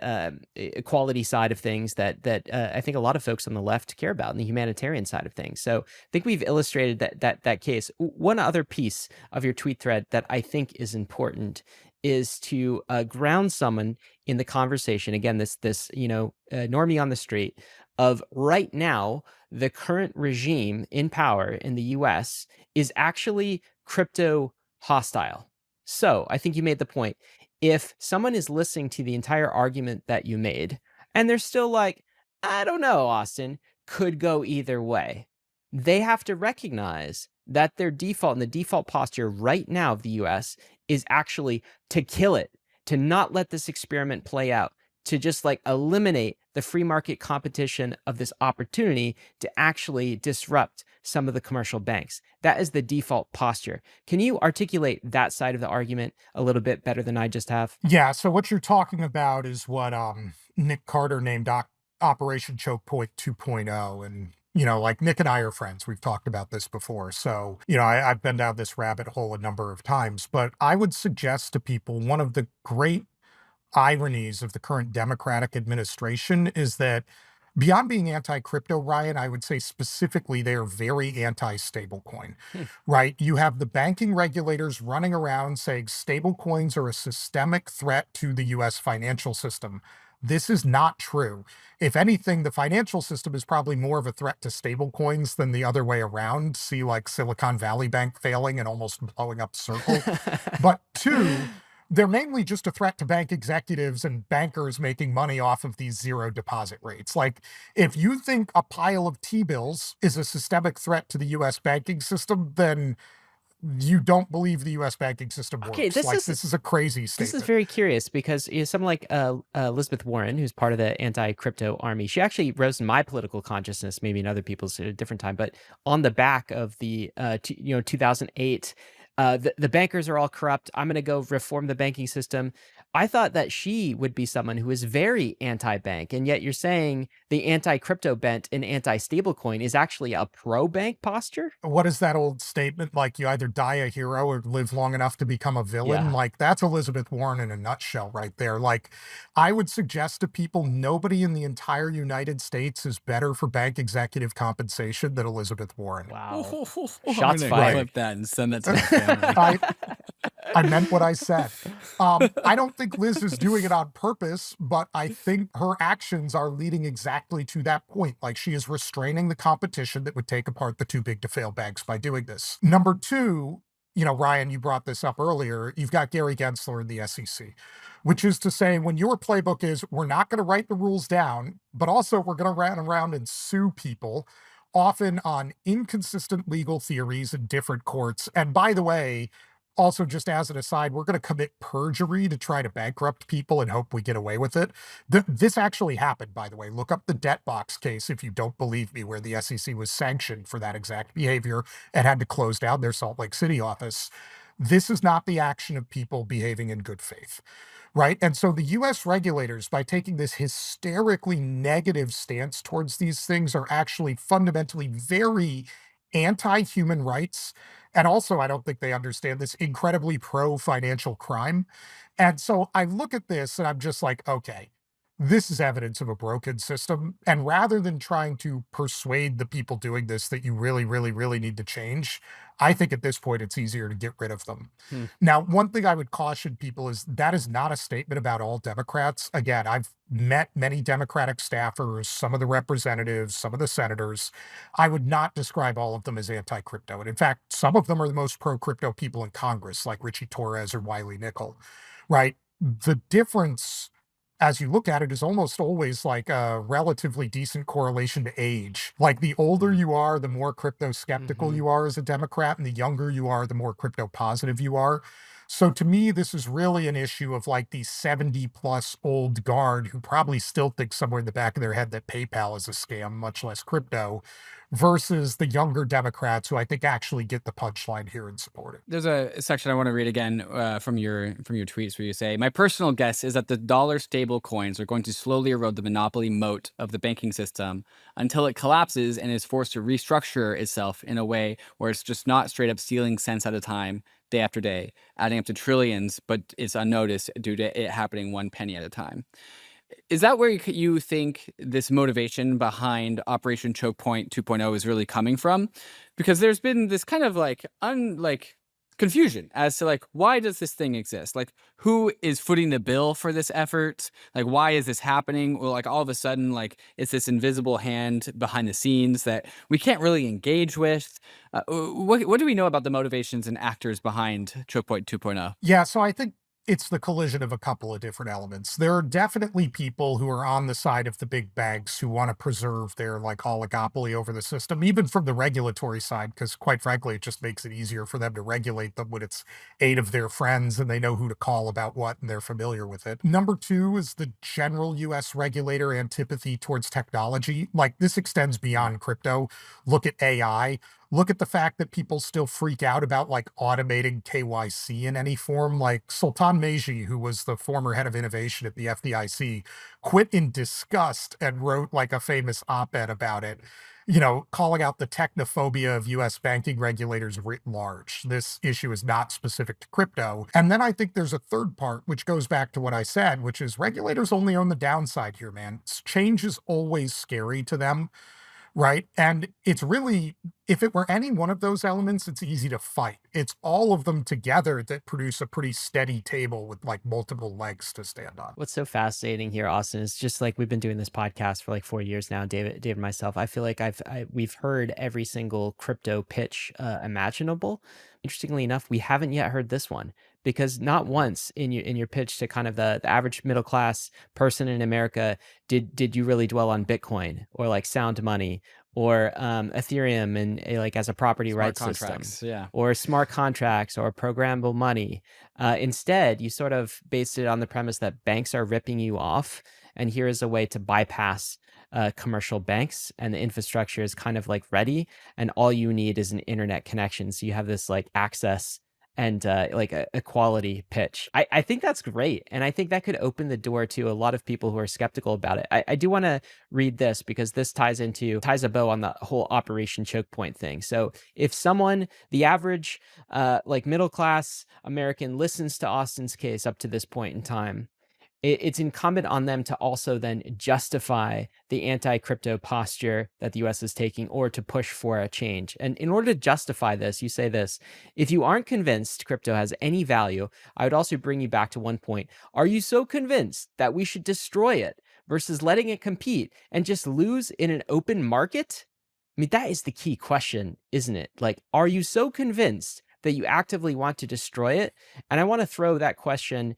equality side of things that I think a lot of folks on the left care about, and the humanitarian side of things. So I think we've illustrated that case. One other piece of your tweet thread that I think is important is to ground someone in the conversation. Again, this normie on the street of right now, the current regime in power in the U.S. is actually crypto hostile. So I think you made the point. If someone is listening to the entire argument that you made, and they're still like, I don't know, Austin, could go either way, they have to recognize that their default and the default posture right now of the US is actually to kill it, to not let this experiment play out, to just like eliminate the free market competition of this opportunity to actually disrupt some of the commercial banks. That is the default posture. Can you articulate that side of the argument a little bit better than I just have? Yeah, so what you're talking about is what Nick Carter named Operation Choke Point 2.0. And, like Nick and I are friends. We've talked about this before. So, I've been down this rabbit hole a number of times. But I would suggest to people one of the great ironies of the current Democratic administration is that beyond being anti-crypto, Ryan, I would say specifically they are very anti-stablecoin, Hmm. right? You have the banking regulators running around saying stablecoins are a systemic threat to the US financial system. This is not true. If anything, the financial system is probably more of a threat to stablecoins than the other way around. See, like Silicon Valley Bank failing and almost blowing up Circle. But two, they're mainly just a threat to bank executives and bankers making money off of these zero deposit rates. Like, if you think a pile of T-bills is a systemic threat to the US banking system, then you don't believe the US banking system Okay, works. Like, this is a crazy this is statement. very curious because someone like Elizabeth Warren, who's part of the anti-crypto army, she actually rose in my political consciousness, maybe in other people's at a different time, but on the back of the 2008, the bankers are all corrupt. I'm going to go reform the banking system. I thought that she would be someone who is very anti-bank, and yet you're saying the anti-crypto bent and anti-stablecoin is actually a pro-bank posture? What is that old statement? Like, you either die a hero or live long enough to become a villain. Yeah. Like, that's Elizabeth Warren in a nutshell right there. Like, I would suggest to people, nobody in the entire United States is better for bank executive compensation than Elizabeth Warren. Wow. I'm Shots gonna fired. clip that and send that to my family. I meant what I said. I don't think Liz is doing it on purpose, but I think her actions are leading exactly to that point. Like, she is restraining the competition that would take apart the too big to fail banks by doing this. Number two, Ryan, you brought this up earlier. You've got Gary Gensler in the SEC, which is to say, when your playbook is, we're not going to write the rules down, but also we're going to run around and sue people, often on inconsistent legal theories in different courts. And by the way, also, just as an aside, we're going to commit perjury to try to bankrupt people and hope we get away with it. This actually happened, by the way. Look up the debt box case if you don't believe me, where the SEC was sanctioned for that exact behavior and had to close down their Salt Lake City office. This is not the action of people behaving in good faith, right? And so the US regulators, by taking this hysterically negative stance towards these things, are actually fundamentally very anti-human rights. And also, I don't think they understand this, incredibly pro-financial crime. And so I look at this and I'm just like, okay, this is evidence of a broken system. And rather than trying to persuade the people doing this that you really, really, really need to change, I think at this point it's easier to get rid of them. Hmm. Now, one thing I would caution people is that is not a statement about all Democrats. Again, I've met many Democratic staffers, some of the representatives, some of the senators. I would not describe all of them as anti-crypto. And in fact, some of them are the most pro-crypto people in Congress, like Richie Torres or Wiley Nickel, right? The difference, as you look at it, is almost always like a relatively decent correlation to age. Like the older you are, the more crypto skeptical you are as a Democrat, and the younger you are, the more crypto positive you are. So to me, this is really an issue of like the 70 plus old guard who probably still think somewhere in the back of their head that PayPal is a scam, much less crypto, versus the younger Democrats who I think actually get the punchline here and support it. There's a section I want to read again from your tweets where you say, "My personal guess is that the dollar stable coins are going to slowly erode the monopoly moat of the banking system until it collapses and is forced to restructure itself in a way where it's just not straight up stealing cents at a time, day after day, adding up to trillions, but it's unnoticed due to it happening 1 penny at a time." Is that where you think this motivation behind Operation Choke Point 2.0 is really coming from? Because there's been this kind of like confusion as to like, why does this thing exist? Like, who is footing the bill for this effort? Like, why is this happening? Or like all of a sudden, like it's this invisible hand behind the scenes that we can't really engage with. What do we know about the motivations and actors behind Choke Point 2.0? Yeah, so I think it's the collision of a couple of different elements. There are definitely people who are on the side of the big banks who want to preserve their like oligopoly over the system, even from the regulatory side, because quite frankly, it just makes it easier for them to regulate them when it's 8 of their friends and they know who to call about what and they're familiar with it. Number two is the general US regulator antipathy towards technology. Like this extends beyond crypto. Look at AI. Look at the fact that people still freak out about like automating KYC in any form. Like Sultan Meji, who was the former head of innovation at the FDIC, quit in disgust and wrote like a famous op-ed about it, you know, calling out the technophobia of US banking regulators writ large. This issue is not specific to crypto. And then I think there's a third part, which goes back to what I said, which is regulators only own the downside here, man. Change is always scary to them. Right. And it's really, if it were any one of those elements, it's easy to fight. It's all of them together that produce a pretty steady table with like multiple legs to stand on. What's so fascinating here, Austin, is just like we've been doing this podcast for like 4 years now, David and myself. I feel like we've heard every single crypto pitch imaginable. Interestingly enough, we haven't yet heard this one, because not once in your pitch to kind of the average middle class person in America did you really dwell on Bitcoin or like sound money or Ethereum and like as a property Smart rights contracts, system, yeah. or smart contracts or programmable money. Instead, you sort of based it on the premise that banks are ripping you off, and here is a way to bypass commercial banks, and the infrastructure is kind of like ready, and all you need is an internet connection. So you have this like access and like a quality pitch. I think that's great. And I think that could open the door to a lot of people who are skeptical about it. I do want to read this because this ties a bow on the whole Operation Choke Point thing. So if someone, the average like middle class American, listens to Austin's case up to this point in time, it's incumbent on them to also then justify the anti-crypto posture that the US is taking, or to push for a change. And in order to justify this, you say this: if you aren't convinced crypto has any value, I would also bring you back to one point. Are you so convinced that we should destroy it versus letting it compete and just lose in an open market? I mean, that is the key question, isn't it? Like, are you so convinced that you actively want to destroy it? And I want to throw that question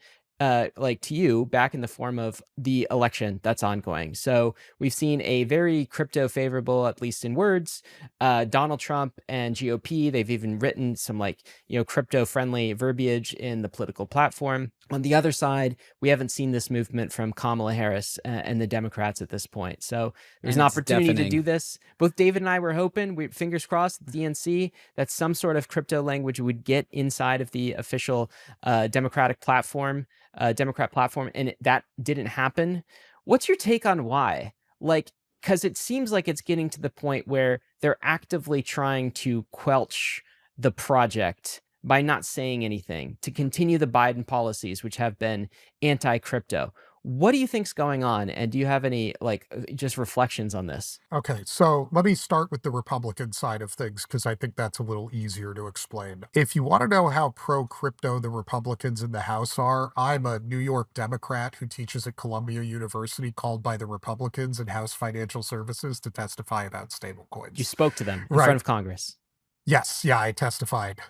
like to you back in the form of the election that's ongoing. So we've seen a very crypto favorable, at least in words, Donald Trump and GOP. They've even written some like, crypto friendly verbiage in the political platform. On the other side, we haven't seen this movement from Kamala Harris and the Democrats at this point. So there's an opportunity to do this. Both David and I were hoping, fingers crossed, the DNC, that some sort of crypto language would get inside of the official Democratic platform. Democrat platform, and that didn't happen. What's your take on why? Like, because it seems like it's getting to the point where they're actively trying to quelch the project by not saying anything to continue the Biden policies, which have been anti-crypto. What do you think's going on? And do you have any just reflections on this? Okay, so let me start with the Republican side of things because I think that's a little easier to explain. If you want to know how pro-crypto the Republicans in the House are, I'm a New York Democrat who teaches at Columbia University, called by the Republicans in House Financial Services to testify about stablecoins. You spoke to them in Right. front of Congress. Yes, yeah, I testified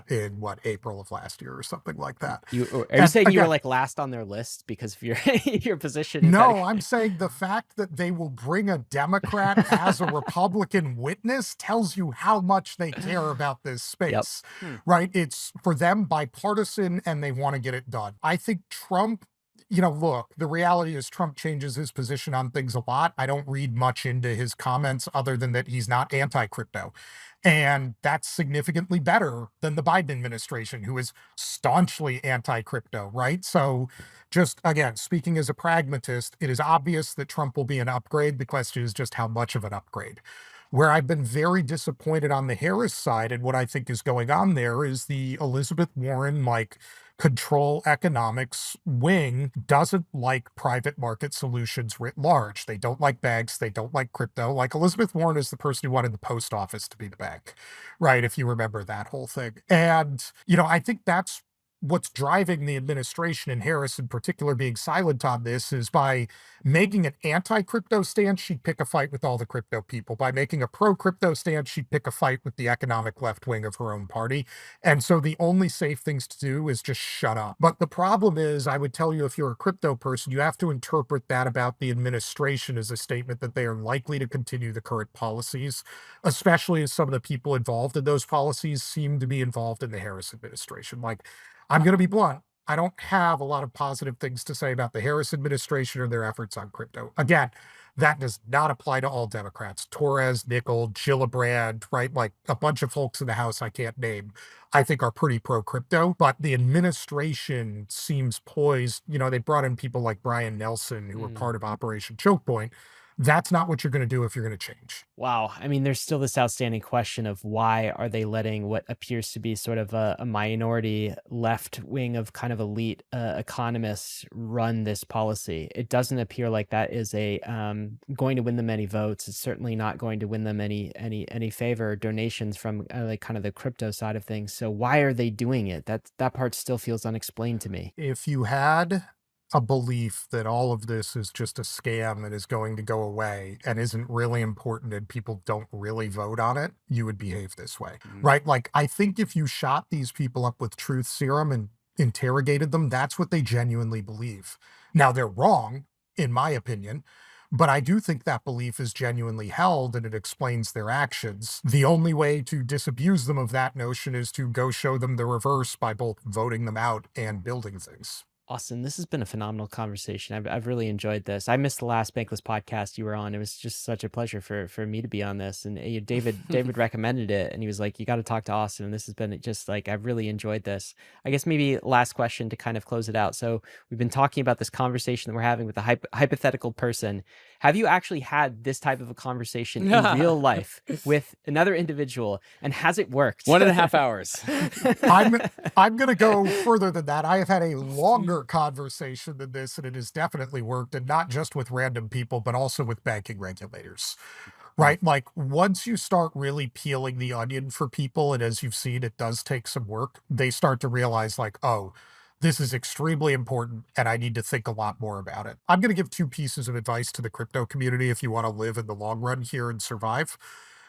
in April of last year or something like that. Are you And saying you were again, like last on their list because of your your position? Is no, that I'm saying the fact that they will bring a Democrat as a Republican witness tells you how much they care about this Yep. space, right? It's for them bipartisan and they want to get it done. I think Trump, look, the reality is Trump changes his position on things a lot. I don't read much into his comments other than that he's not anti-crypto. And that's significantly better than the Biden administration, who is staunchly anti-crypto, right? So just again, speaking as a pragmatist, it is obvious that Trump will be an upgrade. The question is just how much of an upgrade. Where I've been very disappointed on the Harris side and what I think is going on there is the Elizabeth Warren, control economics wing doesn't like private market solutions writ large. They don't like banks. They don't like crypto. Like Elizabeth Warren is the person who wanted the post office to be the bank, right? If you remember that whole thing. And, I think that's what's driving the administration and Harris in particular being silent on this is by making an anti-crypto stance, she'd pick a fight with all the crypto people. By making a pro-crypto stance, she'd pick a fight with the economic left wing of her own party. And so the only safe things to do is just shut up. But the problem is, I would tell you, if you're a crypto person, you have to interpret that about the administration as a statement that they are likely to continue the current policies, especially as some of the people involved in those policies seem to be involved in the Harris administration. I'm going to be blunt. I don't have a lot of positive things to say about the Harris administration or their efforts on crypto. Again, that does not apply to all Democrats. Torres, Nickel, Gillibrand, right? Like a bunch of folks in the House I can't name, I think are pretty pro-crypto, but the administration seems poised. They brought in people like Brian Nelson, who were part of Operation Choke Point. That's not what you're going to do if you're going to change. Wow. I mean, there's still this outstanding question of why are they letting what appears to be sort of a minority left wing of kind of elite economists run this policy. It doesn't appear like that is going to win them any votes. It's certainly not going to win them any favor or donations from kind of the crypto side of things. So why are they doing it? That part still feels unexplained to me. If you had a belief that all of this is just a scam that is going to go away and isn't really important and people don't really vote on it, you would behave this way, right? I think if you shot these people up with truth serum and interrogated them, that's what they genuinely believe. Now, they're wrong, in my opinion, but I do think that belief is genuinely held and it explains their actions. The only way to disabuse them of that notion is to go show them the reverse by both voting them out and building things. Austin, this has been a phenomenal conversation. I've really enjoyed this. I missed the last Bankless podcast you were on. It was just such a pleasure for me to be on this. And David recommended it, and he was like, "You got to talk to Austin." And this has been just I've really enjoyed this. I guess maybe last question to kind of close it out. So we've been talking about this conversation that we're having with a hypothetical person. Have you actually had this type of a conversation in real life with another individual, and has it worked? 1.5 hours. I'm going to go further than that. I have had a longer conversation than this, and it has definitely worked, and not just with random people, but also with banking regulators, right? Once you start really peeling the onion for people, and as you've seen, it does take some work, they start to realize oh, this is extremely important, and I need to think a lot more about it. I'm going to give 2 pieces of advice to the crypto community if you want to live in the long run here and survive.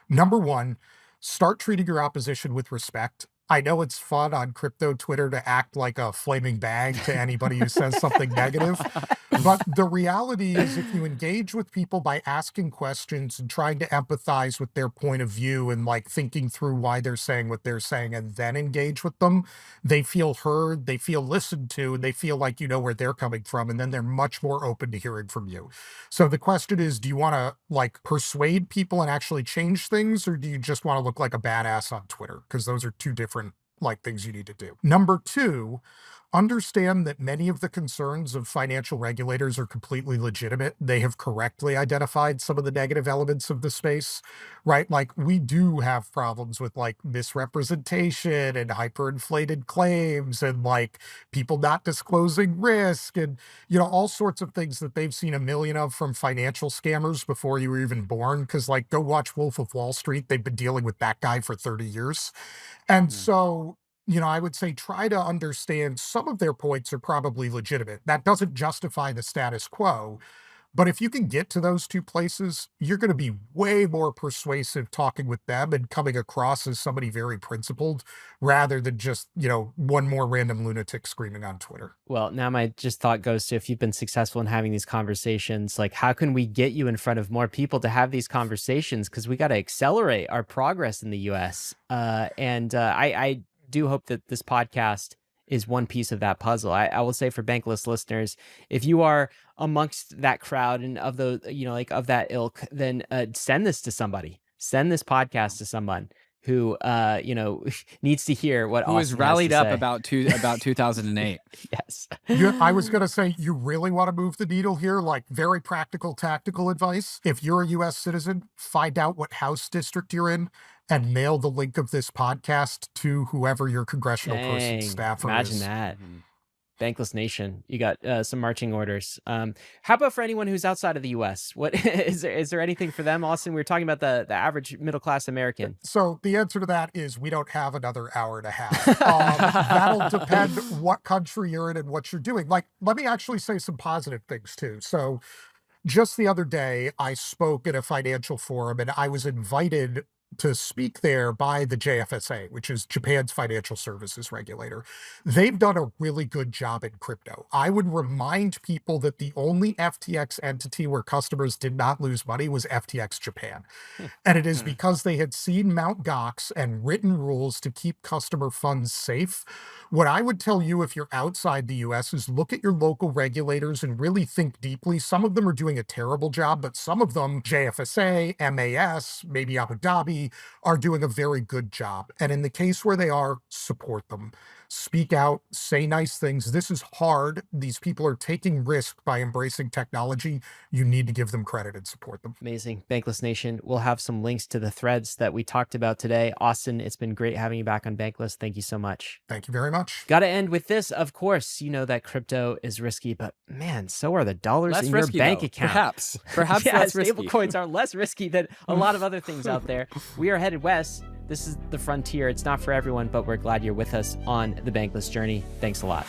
Number 1, start treating your opposition with respect. I know it's fun on crypto Twitter to act like a flaming bag to anybody who says something negative, but the reality is if you engage with people by asking questions and trying to empathize with their point of view and thinking through why they're saying what they're saying and then engage with them, they feel heard, they feel listened to, and they feel like you know where they're coming from, and then they're much more open to hearing from you. So the question is, do you want to persuade people and actually change things, or do you just want to look like a badass on Twitter? Because those are 2 different things you need to do. Number 2, understand that many of the concerns of financial regulators are completely legitimate. They have correctly identified some of the negative elements of the space, right? Like we do have problems with like misrepresentation and hyperinflated claims and like people not disclosing risk and, all sorts of things that they've seen a million of from financial scammers before you were even born. Cause like go watch Wolf of Wall Street. They've been dealing with that guy for 30 years. And so, I would say try to understand some of their points are probably legitimate. That doesn't justify the status quo. But if you can get to those two places, you're going to be way more persuasive talking with them and coming across as somebody very principled rather than just, one more random lunatic screaming on Twitter. Well, now my just thought goes to, if you've been successful in having these conversations, like how can we get you in front of more people to have these conversations? Because we got to accelerate our progress in the US. I do hope that this podcast is one piece of that puzzle. I will say for Bankless listeners, if you are amongst that crowd and of the, of that ilk, then send this to somebody. Send this podcast to someone who, needs to hear what who was rallied up about 2008. Yes. I was going to say, you really want to move the needle here, like very practical, tactical advice. If you're a U.S. citizen, find out what House district you're in and mail the link of this podcast to whoever your congressional person staffer imagine is. That. Bankless Nation, you got some marching orders. How about for anyone who's outside of the U.S.? What is there anything for them, Austin? We were talking about the average middle-class American. So the answer to that is we don't have another hour and a half. That'll depend what country you're in and what you're doing. Like, let me actually say some positive things too. So just the other day, I spoke at a financial forum and I was invited to speak there by the JFSA, which is Japan's financial services regulator. They've done a really good job in crypto. I would remind people that the only FTX entity where customers did not lose money was FTX Japan. And it is because they had seen Mt. Gox and written rules to keep customer funds safe. What I would tell you if you're outside the US is look at your local regulators and really think deeply. Some of them are doing a terrible job, but some of them, JFSA, MAS, maybe Abu Dhabi, are doing a very good job. And in the case where they are, support them. Speak out, say nice things. This is hard. These people are taking risk by embracing technology. You need to give them credit and support them. Amazing. Bankless Nation, we'll have some links to the threads that we talked about today. Austin, it's been great having you back on Bankless. Thank you so much. Thank you very much. Got to end with this. Of course, you know that crypto is risky, but man, so are the dollars in your bank account. Perhaps yeah, less risky. Stablecoins are less risky than a lot of other things out there. We are headed west. This is the frontier. It's not for everyone, but we're glad you're with us on the Bankless journey. Thanks a lot.